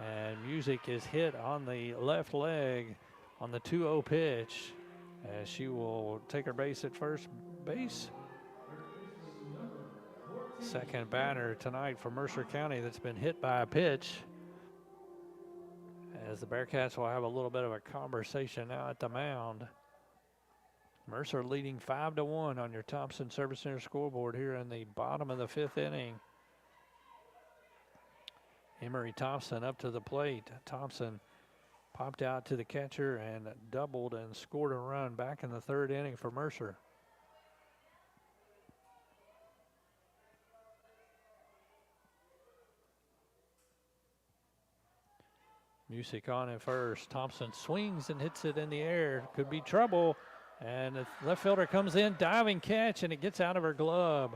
And Music is hit on the left leg on the 2-0 pitch, as she will take her base at first base. Second batter tonight for Mercer County that's been hit by a pitch, as the Bearcats will have a little bit of a conversation now at the mound. Mercer leading 5-1 on your Thompson Service Center scoreboard here in the bottom of the fifth inning. Emery Thompson up to the plate. Thompson popped out to the catcher and doubled and scored a run back in the third inning for Mercer. Music on at first. Thompson swings and hits it in the air. Could be trouble. And the left fielder comes in, diving catch, and it gets out of her glove.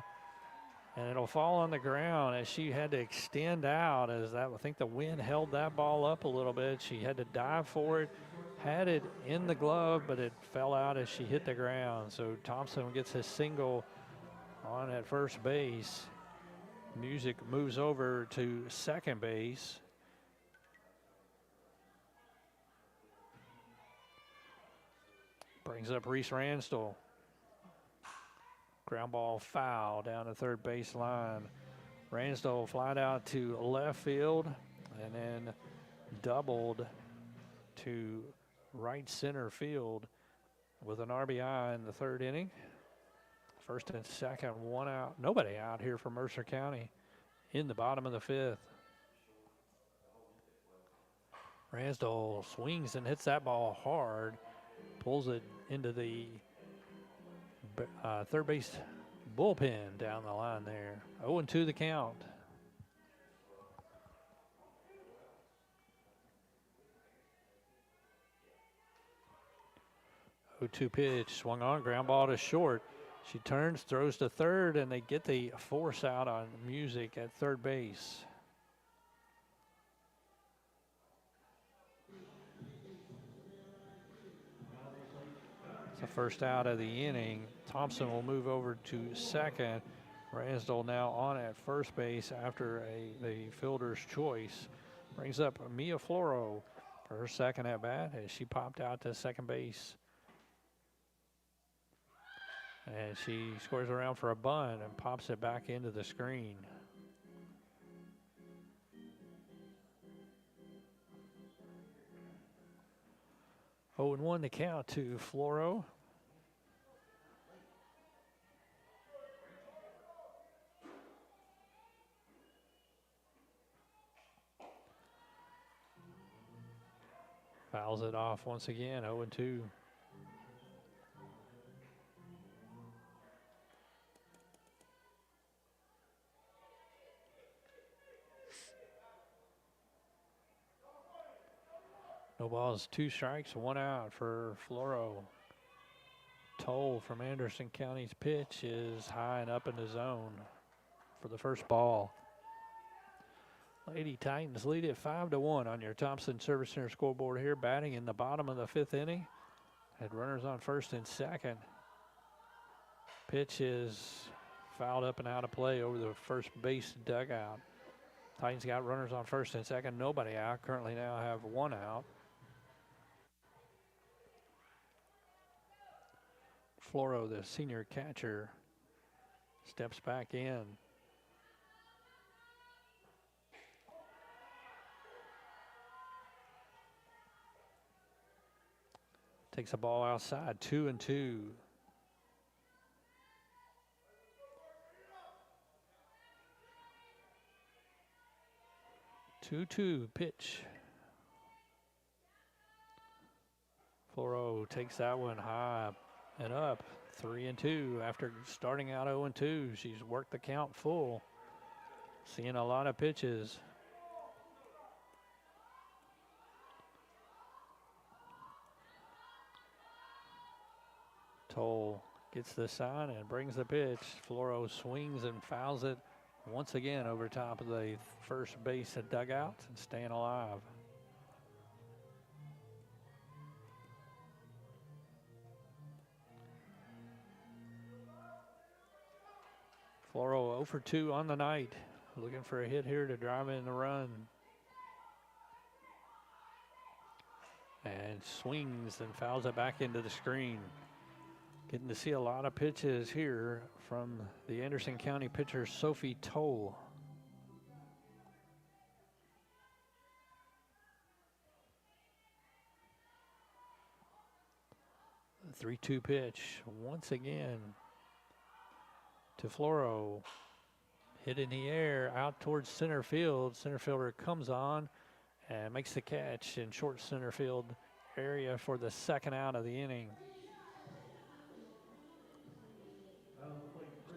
And it'll fall on the ground as she had to extend out, as that, I think the wind held that ball up a little bit. She had to dive for it, had it in the glove, but it fell out as she hit the ground. So Thompson gets his single on at first base. Music moves over to second base. Brings up Reese Ransdell. Ground ball foul down the third base line. Ransdell flied out to left field and then doubled to right center field with an RBI in the third inning. First and second, one out. Nobody out here for Mercer County in the bottom of the fifth. Ransdell swings and hits that ball hard. Pulls it into the third base bullpen down the line there. 0-2 the count. 0-2 pitch, swung on, ground ball to short. She turns, throws to third, and they get the force out on Music at third base. The first out of the inning. Thompson will move over to second. Ransdell now on at first base after the fielder's choice. Brings up Mia Floro for her second at bat as she popped out to second base. And she scores around for a bunt and pops it back into the screen. Oh, and 1 to count to Floro. Fouls it off once again, 0-2. No balls, 2 strikes, 1 out for Floro. Toll from Anderson County's pitch is high and up in the zone for the first ball. Lady Titans lead it 5-1 on your Thompson Service Center scoreboard here. Batting in the bottom of the 5th inning. Had runners on first and second. Pitch is fouled up and out of play over the first base dugout. Titans got runners on first and second. Nobody out. Currently now have 1 out. Floro, the senior catcher, steps back in. Takes a ball outside, 2-2. 2-2 pitch. Floro takes that one high and up, 3-2. After starting out 0-2, she's worked the count full. Seeing a lot of pitches. Toll gets the sign and brings the pitch. Floro swings and fouls it once again over top of the first base dugout and staying alive. Floro 0 for 2 on the night. Looking for a hit here to drive in the run. And swings and fouls it back into the screen. Getting to see a lot of pitches here from the Anderson County pitcher, Sophie Toll. The 3-2 pitch once again to Floro. Hit in the air out towards center field. Center fielder comes on and makes the catch in short center field area for the second out of the inning.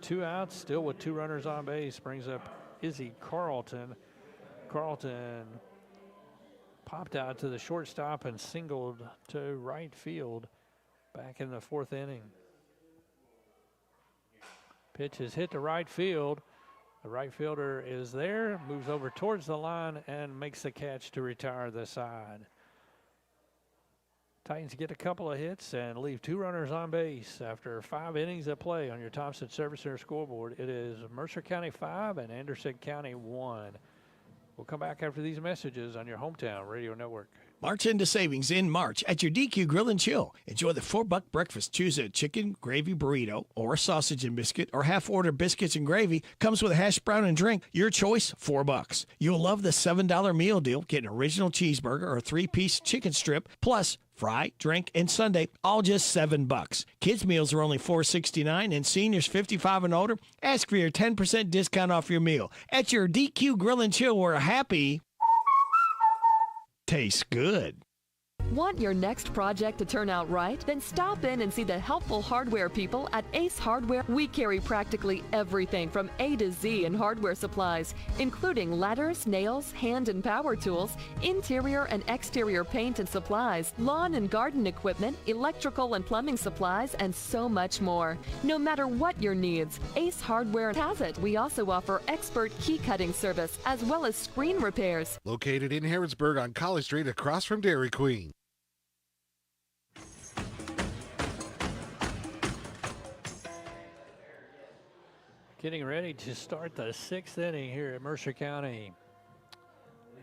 2 outs, still with 2 runners on base, brings up Izzy Carlton. Carlton popped out to the shortstop and singled to right field back in the 4th inning. Pitch is hit to right field. The right fielder is there, moves over towards the line and makes the catch to retire the side. Titans get a couple of hits and leave 2 runners on base after 5 innings of play on your Thompson Service Center scoreboard. It is Mercer County 5 and Anderson County 1. We'll come back after these messages on your hometown radio network. March into savings in March at your DQ Grill and Chill. Enjoy the $4 breakfast. Choose a chicken gravy burrito or a sausage and biscuit or half-order biscuits and gravy. Comes with a hash brown and drink. Your choice, $4. You'll love the $7 meal deal. Get an original cheeseburger or a 3-piece chicken strip plus fry, drink, and sundae, all just $7. Kids meals are only $4.69 and seniors 55 and older. Ask for your 10% discount off your meal at your DQ Grill and Chill, where happy tastes good. Want your next project to turn out right? Then stop in and see the helpful hardware people at Ace Hardware. We carry practically everything from A to Z in hardware supplies, including ladders, nails, hand and power tools, interior and exterior paint and supplies, lawn and garden equipment, electrical and plumbing supplies, and so much more. No matter what your needs, Ace Hardware has it. We also offer expert key cutting service as well as screen repairs. Located in Harrodsburg on College Street across from Dairy Queen. Getting ready to start the 6th inning here at Mercer County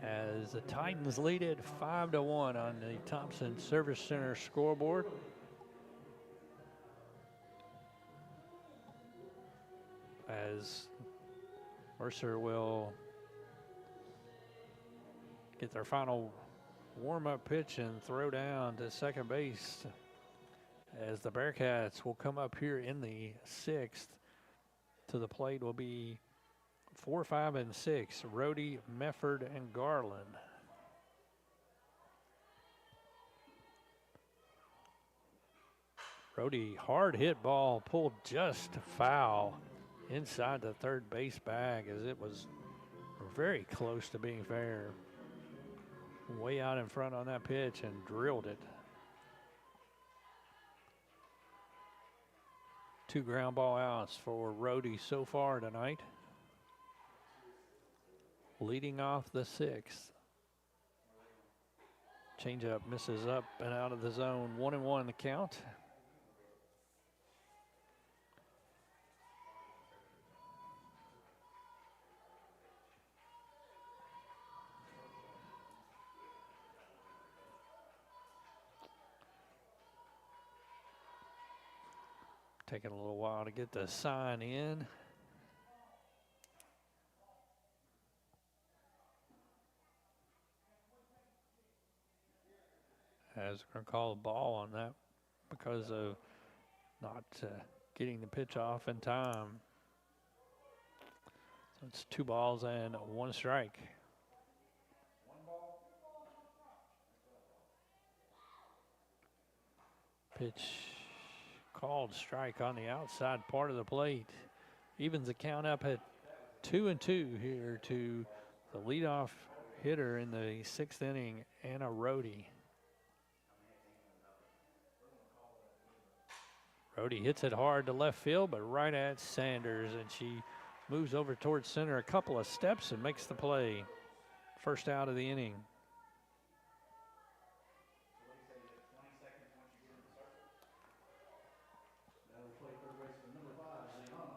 as the Titans lead it 5-1 on the Thompson Service Center scoreboard. As Mercer will get their final warm-up pitch and throw down to second base as the Bearcats will come up here in the 6th. To the plate will be 4, 5, and 6, Rhodey, Mefford, and Garland. Rhodey, hard hit ball, pulled just foul inside the third base bag as it was very close to being fair. way out in front on that pitch and drilled it. 2 ground ball outs for Rhodey so far tonight. Leading off the 6th. Changeup misses up and out of the zone. 1-1 the count. Taking a little while to get the sign in. As we're going to call a ball on that because of not getting the pitch off in time. So it's 2 balls and 1 strike. Pitch called strike on the outside part of the plate. Evens the count up at 2-2 here to the leadoff hitter in the 6th inning, Anna Rhodey. Rhodey hits it hard to left field, but right at Sanders, and she moves over towards center a couple of steps and makes the play. First out of the inning.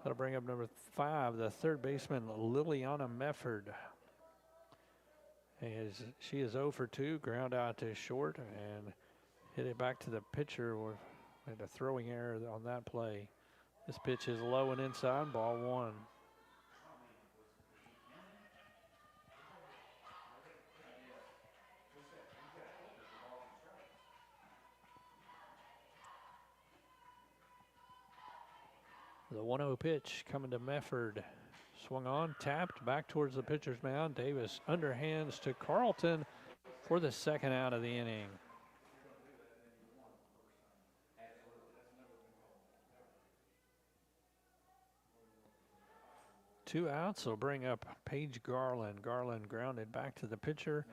That'll bring up number 5, the third baseman, Liliana Mefford. As she is 0 for 2, ground out to short and hit it back to the pitcher with a throwing error on that play. This pitch is low and inside, ball 1. The 1-0 pitch coming to Mefford. Swung on, tapped, back towards the pitcher's mound. Davis underhands to Carlton for the 2nd out of the inning. Two outs will bring up Paige Garland. Garland grounded back to the pitcher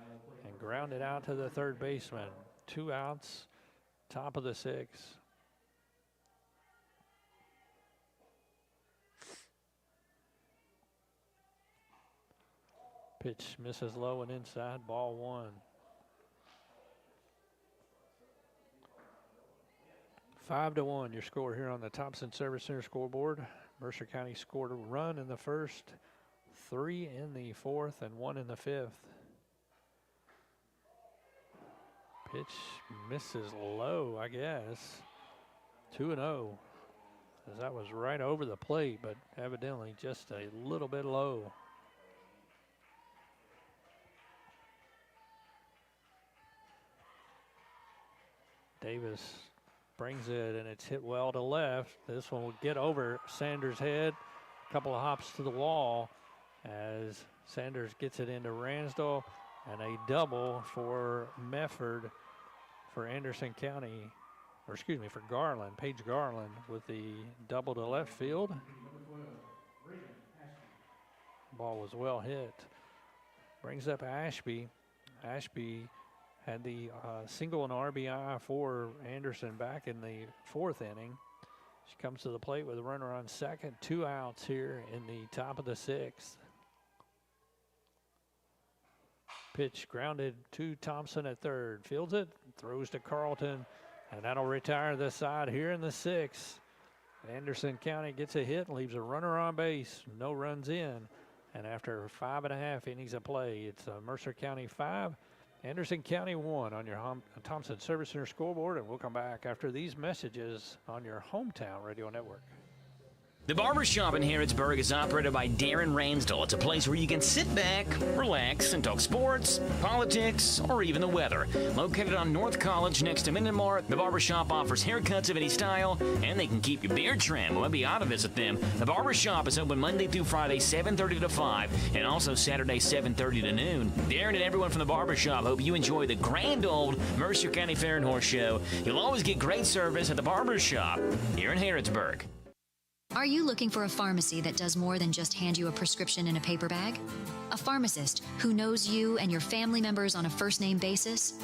and grounded out to the third baseman. 2 outs, top of the 6th. Pitch misses low and inside, ball 1. 5-1 your score here on the Thompson Service Center scoreboard. Mercer County scored a run in the first, 3 in the 4th, and 1 in the 5th. Pitch misses low, I guess. 2-0. As that was right over the plate, but evidently just a little bit low. Davis brings it, and it's hit well to left. This one will get over Sanders' head. A couple of hops to the wall as Sanders gets it into Ransdell, and a double for Mefford for Anderson County, or excuse me, for Garland, Paige Garland with the double to left field. Ball was well hit. Brings up Ashby. Ashby had the single and RBI for Anderson back in the 4th inning. She comes to the plate with a runner on second. 2 outs here in the top of the 6th. Pitch grounded to Thompson at third. Fields it, throws to Carlton, and that'll retire the side here in the 6th. Anderson County gets a hit and leaves a runner on base. No runs in. And after 5.5 innings of play, it's Mercer County 5, Anderson County 1 on your Thompson Service Center scoreboard, and we'll come back after these messages on your hometown radio network. The Barbershop in Harrodsburg is operated by Darren Ransdell. It's a place where you can sit back, relax, and talk sports, politics, or even the weather. Located on North College next to Minden Mart, the Barbershop offers haircuts of any style, and they can keep your beard trimmed. Well, be ought to visit them. The Barbershop is open Monday through Friday, 7:30 to 5, and also Saturday, 7:30 to noon. Darren and everyone from the Barbershop hope you enjoy the grand old Mercer County Fair and Horse Show. You'll always get great service at the Barbershop here in Harrodsburg. Are you looking for a pharmacy that does more than just hand you a prescription in a paper bag? A pharmacist who knows you and your family members on a first-name basis?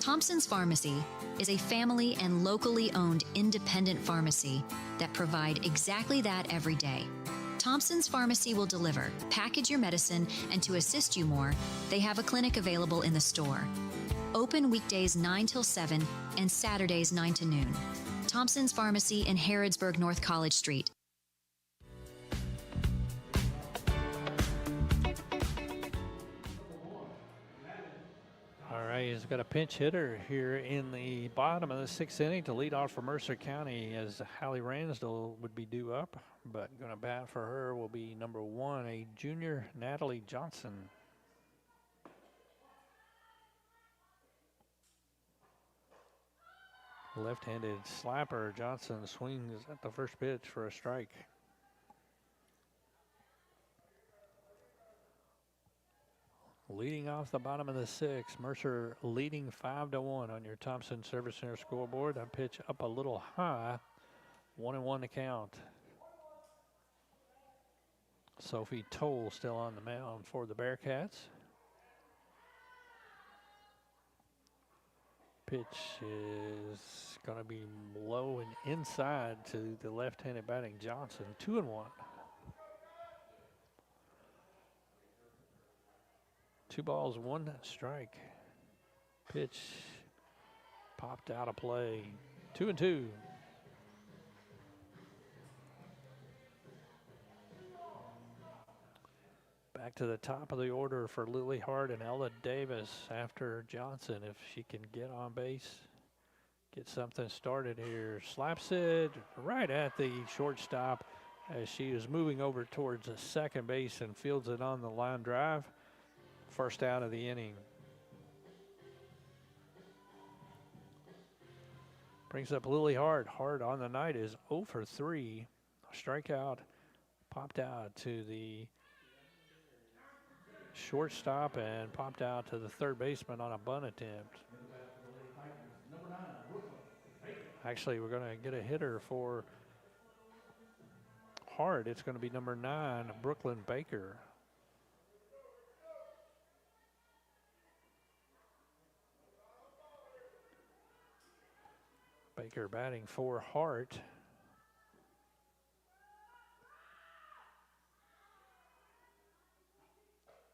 Thompson's Pharmacy is a family and locally owned independent pharmacy that provide exactly that every day. Thompson's Pharmacy will deliver, package your medicine, and to assist you more, they have a clinic available in the store. Open weekdays 9 till 7 and Saturdays 9 to noon. Thompson's Pharmacy in Harrodsburg, North College Street. All right, he's got a pinch hitter here in the bottom of the 6th inning to lead off for Mercer County, as Hallie Ransdell would be due up, but going to bat for her will be number 1, a junior, Natalie Johnson. Left-handed slapper. Johnson swings at the first pitch for a strike. Leading off the bottom of the 6th, Mercer leading 5-1 on your Thompson Service Center scoreboard. A pitch up a little high, 1-1 to count. Sophie Toll still on the mound for the Bearcats. Pitch is going to be low and inside to the left-handed batting Johnson. 2-1. Two balls, one strike. Pitch popped out of play. 2-2. Back to the top of the order for Lily Hart and Ella Davis after Johnson. If she can get on base, get something started here. Slaps it right at the shortstop as she is moving over towards the second base and fields it on the line drive. First out of the inning. Brings up Lily Hart. Hart on the night is 0 for 3. Strikeout popped out to the shortstop and popped out to the third baseman on a bunt attempt. Actually, we're going to get a hitter for Hart. It's going to be number 9, Brooklyn Baker. Baker batting for Hart.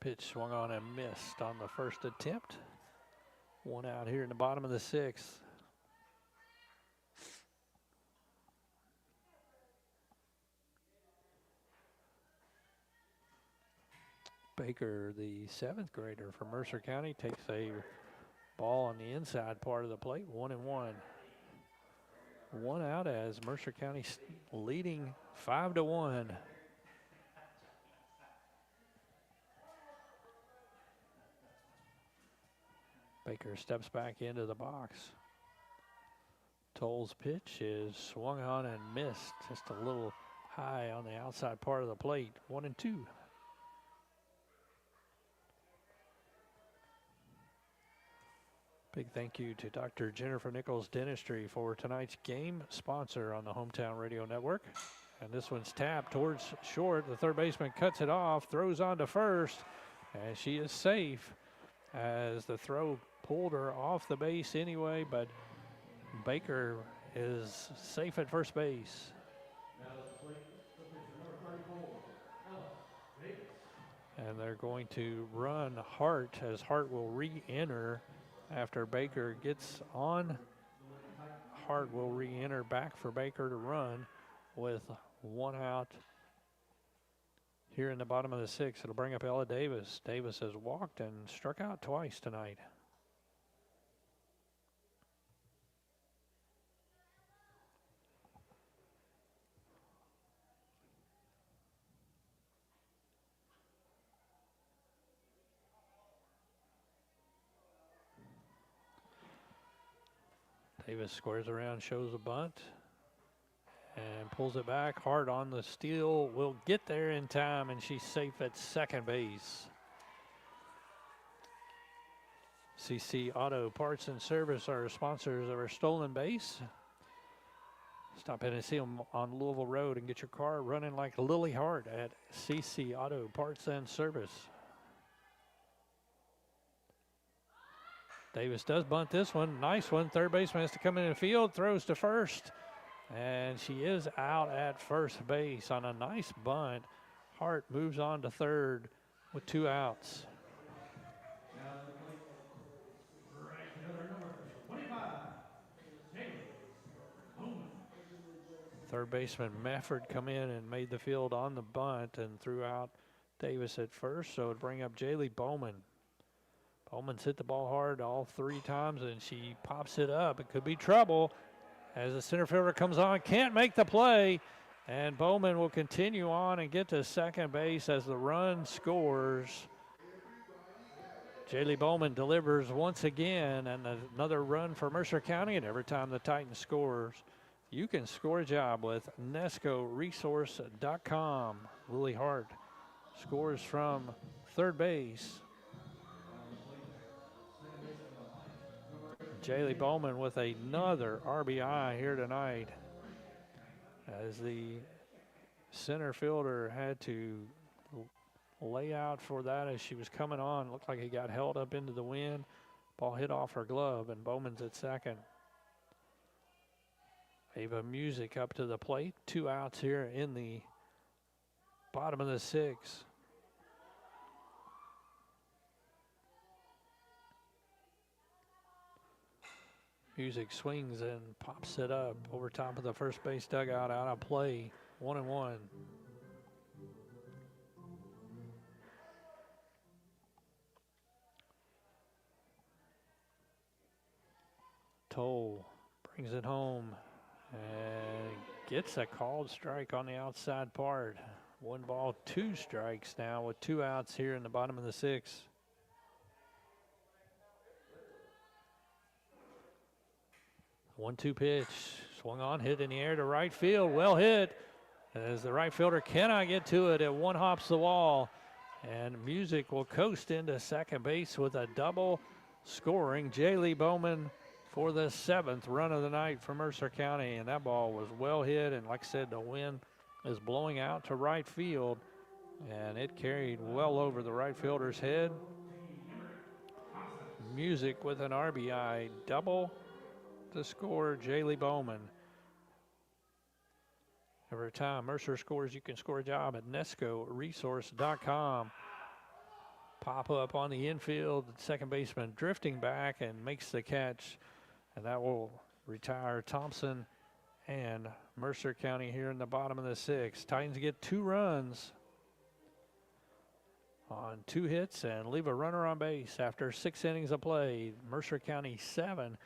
Pitch swung on and missed on the first attempt. One out here in the bottom of the 6th. Baker, the 7th grader for Mercer County, takes a ball on the inside part of the plate. 1-1. One out as Mercer County leading 5-1. Baker steps back into the box. Toll's pitch is swung on and missed, just a little high on the outside part of the plate. 1-2. Big thank you to Dr. Jennifer Nichols Dentistry for tonight's game sponsor on the Hometown Radio Network. And this one's tapped towards short. The third baseman cuts it off, throws on to first, and she is safe as the throw pulled her off the base anyway, but Baker is safe at first base. And they're going to run Hart as Hart will re-enter after Baker gets on. Hart will re-enter back for Baker to run with one out here in the bottom of the 6th. It'll bring up Ella Davis. Davis has walked and struck out twice tonight. Davis squares around, shows a bunt, and pulls it back. Hard on the steal, will get there in time, and she's safe at second base. CC Auto Parts and Service are sponsors of our stolen base. Stop in and see them on Louisville Road and get your car running like Lily Hart at CC Auto Parts and Service. Davis does bunt this one. Nice one. Third baseman has to come in the field, throws to first. And she is out at first base on a nice bunt. Hart moves on to third with 2 outs. Third baseman Mefford come in and made the field on the bunt and threw out Davis at first, so it'd bring up Jaylee Bowman. Bowman's hit the ball hard all 3 times, and she pops it up. It could be trouble as the center fielder comes on, can't make the play, and Bowman will continue on and get to second base as the run scores. Jaylee Bowman delivers once again, and another run for Mercer County, and every time the Titans scores, you can score a job with NESCOresource.com. Lily Hart scores from third base. Jaylee Bowman with another RBI here tonight as the center fielder had to lay out for that as she was coming on. Looked like he got held up into the wind. Ball hit off her glove, and Bowman's at second. Ava Music up to the plate. 2 outs here in the bottom of the 6th. Music swings and pops it up over top of the first base dugout, out of play. 1-1. Toll brings it home and gets a called strike on the outside part. 1 ball, 2 strikes now with 2 outs here in the bottom of the 6th. One-two pitch, swung on, hit in the air to right field, well hit, as the right fielder cannot get to it. It one hops the wall, and Music will coast into second base with a double, scoring Jaylee Bowman for the 7th run of the night for Mercer County, and that ball was well hit, and like I said, the wind is blowing out to right field, and it carried well over the right fielder's head. Music with an RBI double to score Jaylee Bowman. Every time Mercer scores, you can score a job at NESCOresource.com. Pop up on the infield, second baseman drifting back and makes the catch, and that will retire Thompson and Mercer County here in the bottom of the 6th. Titans get 2 runs on 2 hits and leave a runner on base after 6 innings of play. Mercer County 7,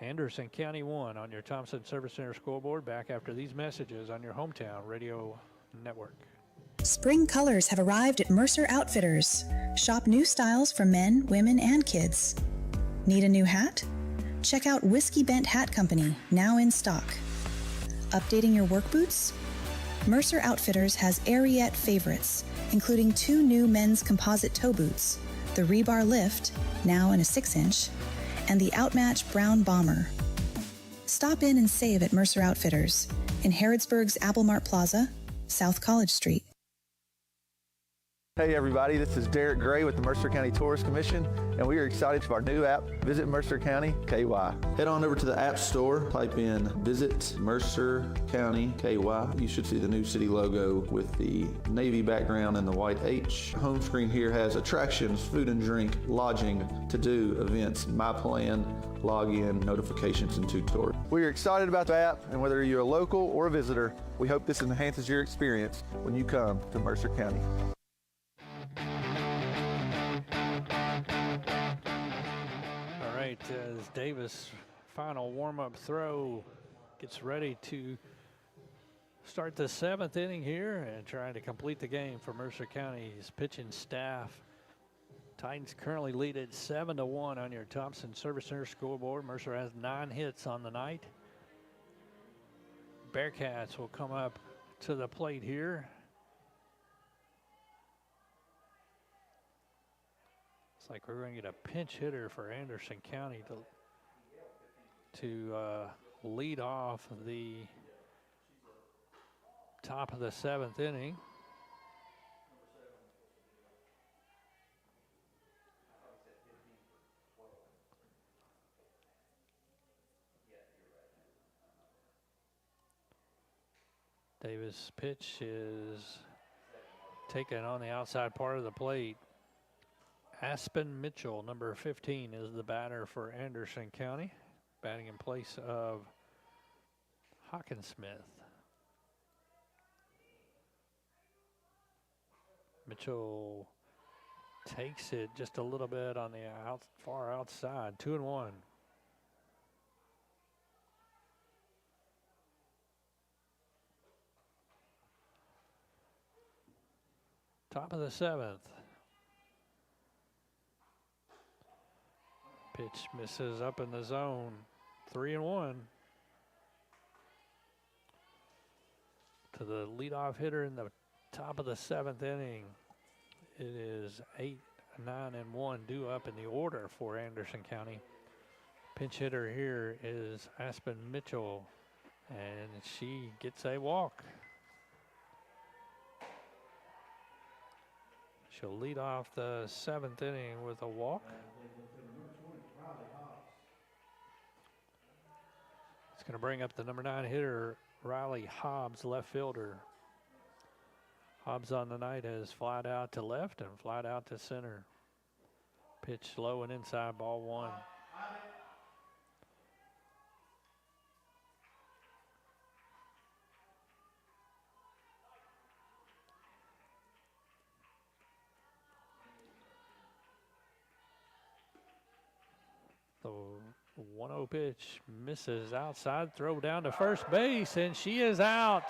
Anderson County 1 on your Thompson Service Center scoreboard. Back after these messages on your hometown radio network. Spring colors have arrived at Mercer Outfitters. Shop new styles for men, women, and kids. Need a new hat? Check out Whiskey Bent Hat Company, now in stock. Updating your work boots? Mercer Outfitters has Ariete favorites, including 2 new men's composite toe boots, the Rebar Lift, now in a 6-inch, and the Outmatch Brown Bomber. Stop in and save at Mercer Outfitters in Harrodsburg's Applemart Plaza, South College Street. Hey everybody, this is Derek Gray with the Mercer County Tourist Commission, and we are excited for our new app, Visit Mercer County KY. Head on over to the App Store, type in Visit Mercer County KY. You should see the new city logo with the navy background and the white H. Home screen here has attractions, food and drink, lodging, to-do, events, my plan, login, notifications, and tutorials. We are excited about the app, and whether you're a local or a visitor, we hope this enhances your experience when you come to Mercer County. As Davis' final warm-up throw gets ready to start the 7th inning here and trying to complete the game for Mercer County's pitching staff. Titans currently lead at 7-1 on your Thompson Service Center scoreboard. Mercer has 9 hits on the night. Bearcats will come up to the plate here. It's like we're going to get a pinch hitter for Anderson County to lead off the top of the 7th inning. Davis' pitch is taken on the outside part of the plate. Aspen Mitchell, number 15, is the batter for Anderson County, batting in place of Hawkinsmith. Mitchell takes it just a little bit on the far outside, 2-1. Top of the 7th. Pitch misses up in the zone, 3-1. To the leadoff hitter in the top of the 7th inning. It is 8, 9, and 1 due up in the order for Anderson County. Pinch hitter here is Aspen Mitchell, and she gets a walk. She'll lead off the 7th inning with a walk. It's going to bring up the number 9 hitter, Riley Hobbs, left fielder. Hobbs on the night has flied out to left and flied out to center. Pitch low and inside, ball 1. The 1-0 pitch misses outside, throw down to first base, and she is out.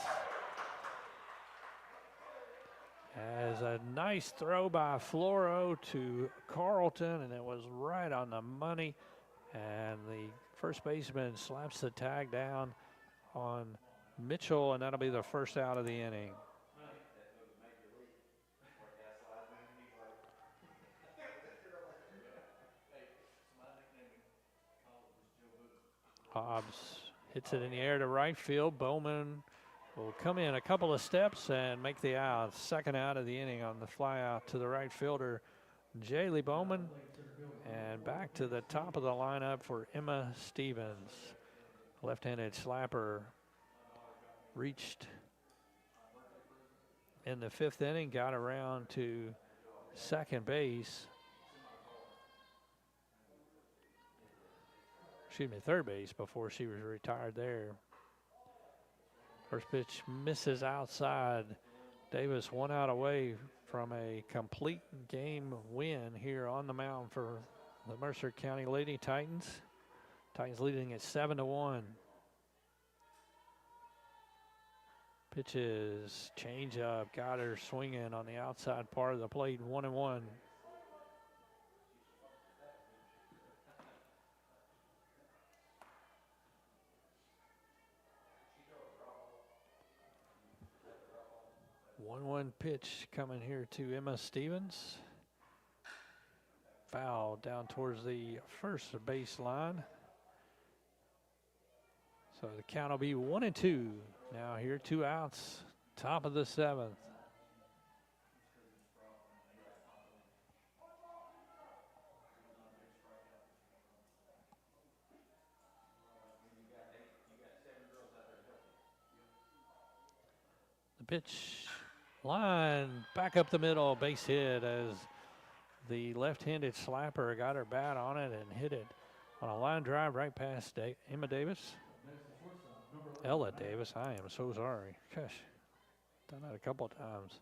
As a nice throw by Floro to Carlton, and it was right on the money. And the first baseman slaps the tag down on Mitchell, and that'll be the first out of the inning. Hobbs hits it in the air to right field. Bowman will come in a couple of steps and make the out. Second out of the inning on the fly out to the right fielder, Jaylee Bowman. And back to the top of the lineup for Emma Stevens. Left-handed slapper reached in the 5th inning, got around to second base. Third base before she was retired there. First pitch misses outside. Davis 1 out away from a complete game win here on the mound for the Mercer County Lady Titans. Titans leading at 7-1. Pitches, change up, got her swinging on the outside part of the plate, 1-1. One pitch coming here to Emma Stevens. Foul down towards the first baseline. So the count will be 1-2. Now here, 2 outs, top of the 7th. The pitch. Line back up the middle, base hit as the left-handed slapper got her bat on it and hit it on a line drive right past Ella Davis. I am so sorry. Gosh, done that a couple of times.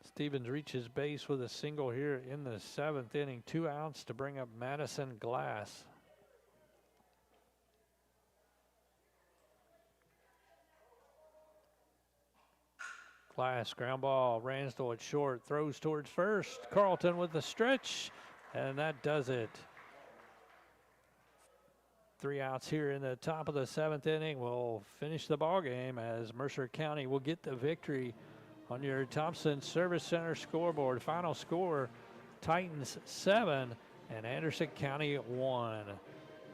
Stevens reaches base with a single here in the 7th inning. 2 outs to bring up Madison Glass. Glass, ground ball, Ransdell at short, throws towards first. Carlton with the stretch, and that does it. 3 outs here in the top of the 7th inning. We'll finish the ball game as Mercer County will get the victory on your Thompson Service Center scoreboard. Final score, Titans 7 and Anderson County 1.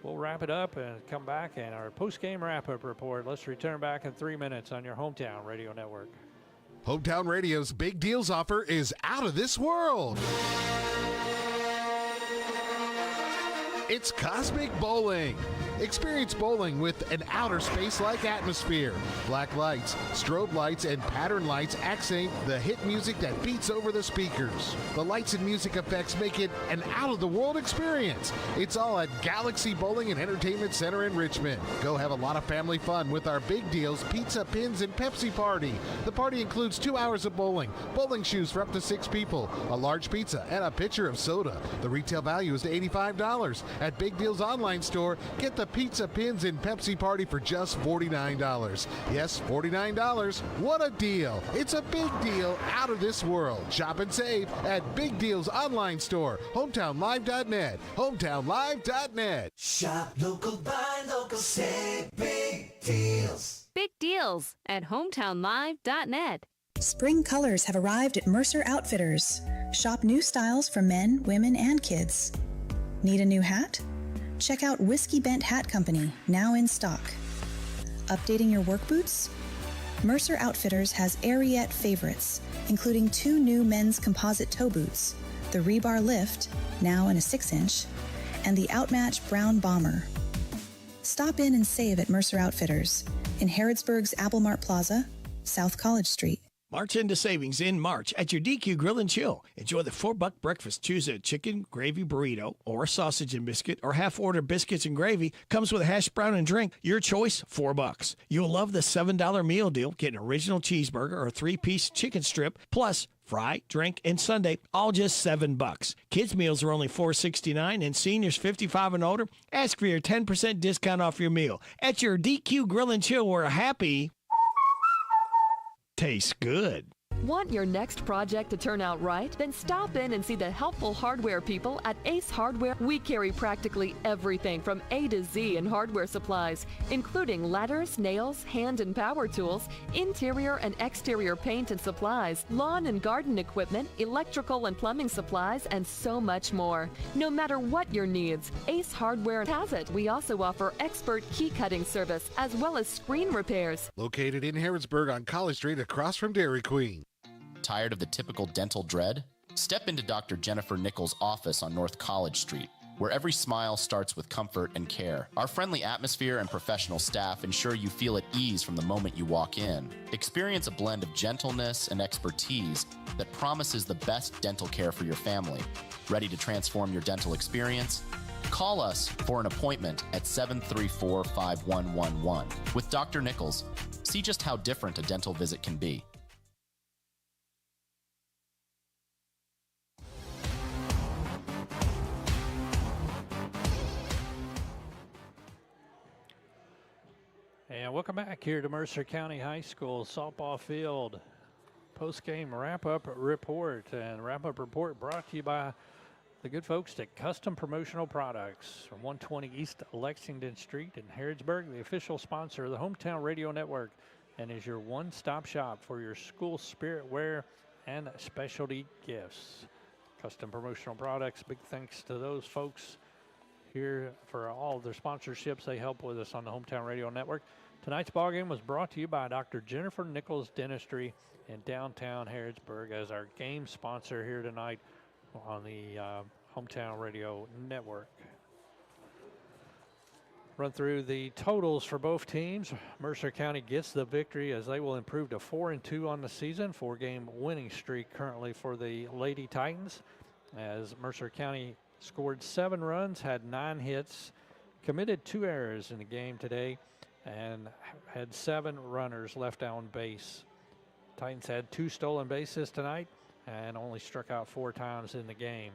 We'll wrap it up and come back and our post-game wrap-up report. Let's return back in 3 minutes on your Hometown Radio Network. Hometown Radio's Big Deals offer is out of this world. It's Cosmic Bowling. Experience bowling with an outer space-like atmosphere. Black lights, strobe lights, and pattern lights accent the hit music that beats over the speakers. The lights and music effects make it an out-of-the-world experience. It's all at Galaxy Bowling and Entertainment Center in Richmond. Go have a lot of family fun with our Big Deals Pizza, Pins, and Pepsi party. The party includes 2 hours of bowling, bowling shoes for up to 6 people, a large pizza, and a pitcher of soda. The retail value is $85. At Big Deals online store, get the pizza, pins, and Pepsi party for just $49. Yes, $49. What a deal. It's a big deal out of this world. Shop and save at Big Deals online store, hometownlive.net, hometownlive.net. Shop local, buy local, save big deals. Big deals at hometownlive.net. Spring colors have arrived at Mercer Outfitters. Shop new styles for men, women, and kids. Need a new hat? Check out Whiskey Bent Hat Company, now in stock. Updating your work boots? Mercer Outfitters has Ariete favorites, including 2 new men's composite toe boots, the Rebar Lift, now in a 6-inch, and the Outmatch Brown Bomber. Stop in and save at Mercer Outfitters in Harrodsburg's Applemart Plaza, South College Street. March into savings in March at your DQ Grill and Chill. Enjoy the $4 breakfast. Choose a chicken gravy burrito or a sausage and biscuit or half-order biscuits and gravy. Comes with a hash brown and drink. Your choice, $4. You'll love the $7 meal deal. Get an original cheeseburger or a 3-piece chicken strip, plus fry, drink, and sundae, all just $7. Kids' meals are only $4.69, and seniors 55 and older, ask for your 10% discount off your meal. At your DQ Grill and Chill, we're happy tastes good. Want your next project to turn out right? Then stop in and see the helpful hardware people at Ace Hardware. We carry practically everything from A to Z in hardware supplies, including ladders, nails, hand and power tools, interior and exterior paint and supplies, lawn and garden equipment, electrical and plumbing supplies, and so much more. No matter what your needs, Ace Hardware has it. We also offer expert key cutting service as well as screen repairs. Located in Harrodsburg on College Street across from Dairy Queen. Tired of the typical dental dread? Step into Dr. Jennifer Nichols' office on North College Street, where every smile starts with comfort and care. Our friendly atmosphere and professional staff ensure you feel at ease from the moment you walk in. Experience a blend of gentleness and expertise that promises the best dental care for your family. Ready to transform your dental experience? Call us for an appointment at 734-5111. With Dr. Nichols, see just how different a dental visit can be. And welcome back here to Mercer County High School softball field post-game wrap-up report. And wrap-up report brought to you by the good folks at Custom Promotional Products from 120 East Lexington Street in Harrodsburg, the official sponsor of the Hometown Radio Network, and is your one-stop shop for your school spirit wear and specialty gifts. Custom Promotional Products, big thanks to those folks here for all of their sponsorships. They help with us on the Hometown Radio Network. Tonight's ballgame was brought to you by Dr. Jennifer Nichols Dentistry in downtown Harrodsburg as our game sponsor here tonight on the Hometown Radio Network. Run through the totals for both teams. Mercer County gets the victory as they will improve to 4-2 on the season. 4-game winning streak currently for the Lady Titans, as Mercer County scored 7 runs, had 9 hits, committed 2 errors in the game today, and had 7 runners left on base. Titans had 2 stolen bases tonight and only struck out 4 times in the game.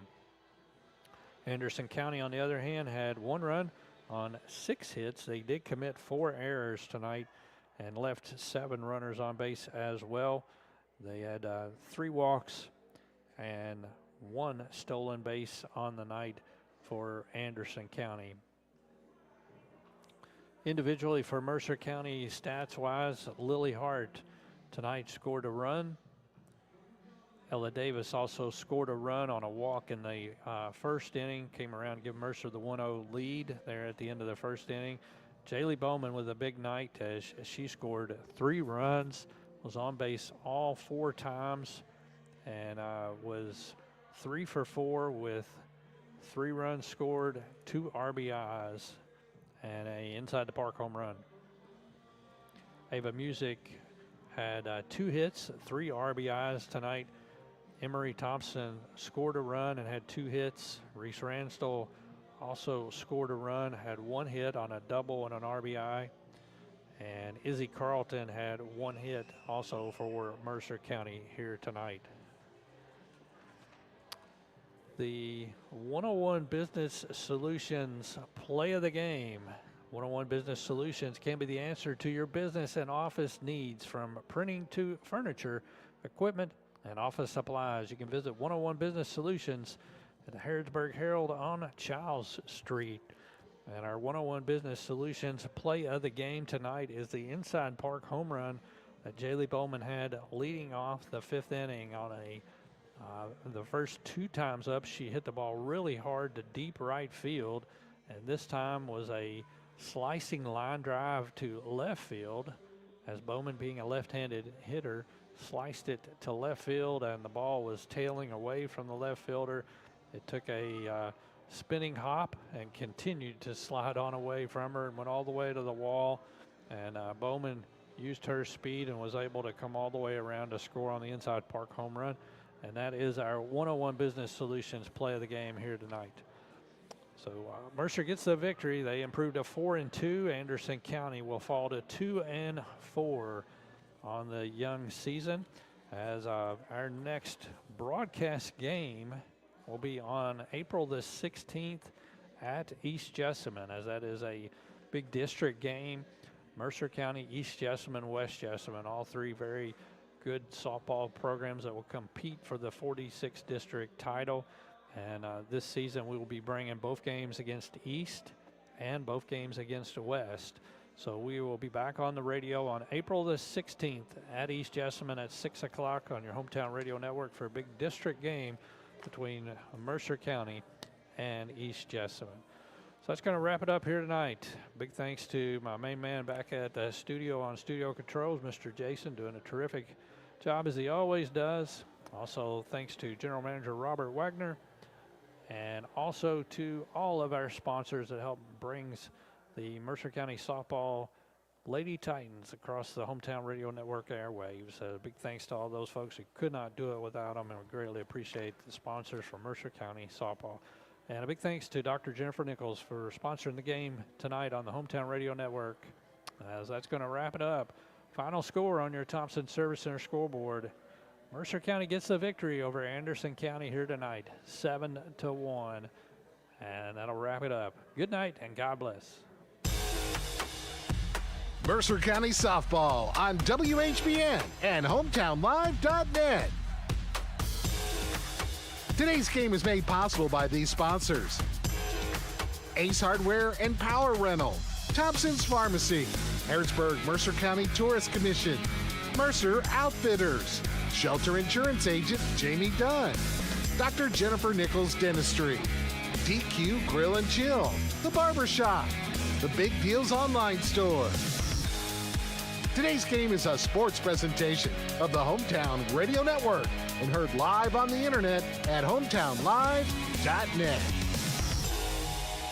Anderson County, on the other hand, had 1 run on 6 hits. They did commit 4 errors tonight and left 7 runners on base as well. They had 3 walks and 1 stolen base on the night for Anderson County. Individually for Mercer County, stats-wise, Lily Hart tonight scored a run Ella Davis also scored a run on a walk in the first inning, came around to give Mercer the 1-0 lead there at the end of the first inning. Jaylee Bowman with a big night as she scored 3 runs, was on base all 4 times, and was 3 for 4 with 3 runs scored, 2 RBIs, and a inside the park home run. Ava Music had 2 hits, 3 RBIs tonight. Emery Thompson scored a run and had 2 hits. Reese Ransdell also scored a run, had 1 hit on a double and an RBI. And Izzy Carlton had 1 hit also for Mercer County here tonight. The 101 Business Solutions play of the game. 101 Business Solutions can be the answer to your business and office needs, from printing to furniture, equipment, and office supplies. You can visit 101 Business Solutions at the Harrodsburg Herald on Charles Street. And our 101 Business Solutions play of the game tonight is the inside park home run that Jaylee Bowman had leading off the 5th inning on the first 2 times up. She hit the ball really hard to deep right field, and this time was a slicing line drive to left field, as Bowman, being a left-handed hitter, sliced it to left field, and the ball was tailing away from the left fielder. It took a spinning hop and continued to slide on away from her and went all the way to the wall, and Bowman used her speed and was able to come all the way around to score on the inside park home run. And that is our 101 Business Solutions play of the game here tonight. So Mercer gets the victory. They improved to 4-2. Anderson County will fall to 2-4 on the young season, as our next broadcast game will be on April the 16th at East Jessamine, as that is a big district game. Mercer County, East Jessamine, West Jessamine, all 3 very good softball programs that will compete for the 46th district title. And this season we will be bringing both games against East and both games against West. So we will be back on the radio on April the 16th at East Jessamine at 6 o'clock on your hometown radio network for a big district game between Mercer County and East Jessamine. So that's going to wrap it up here tonight. Big thanks to my main man back at the studio on studio controls, Mr. Jason, doing a terrific job as he always does. Also thanks to General Manager Robert Wagner, and also to all of our sponsors that help brings the Mercer County Softball Lady Titans across the hometown radio network airwaves. Big thanks to all those folks who could not do it without them, and we greatly appreciate the sponsors for Mercer County Softball. And a big thanks to Dr. Jennifer Nichols for sponsoring the game tonight on the hometown radio network. As that's going to wrap it up. Final score on your Thompson Service Center scoreboard: Mercer County gets the victory over Anderson County here tonight, 7-1. And that'll wrap it up. Good night and God bless. Mercer County Softball on WHBN and HometownLive.net. Today's game is made possible by these sponsors: Ace Hardware and Power Rental, Thompson's Pharmacy, Harrodsburg Mercer County Tourist Commission, Mercer Outfitters, Shelter Insurance Agent Jamie Dunn, Dr. Jennifer Nichols Dentistry, DQ Grill and Chill, The Barber Shop, The Big Deals Online Store. Today's game is a sports presentation of the Hometown Radio Network and heard live on the internet at HometownLive.net.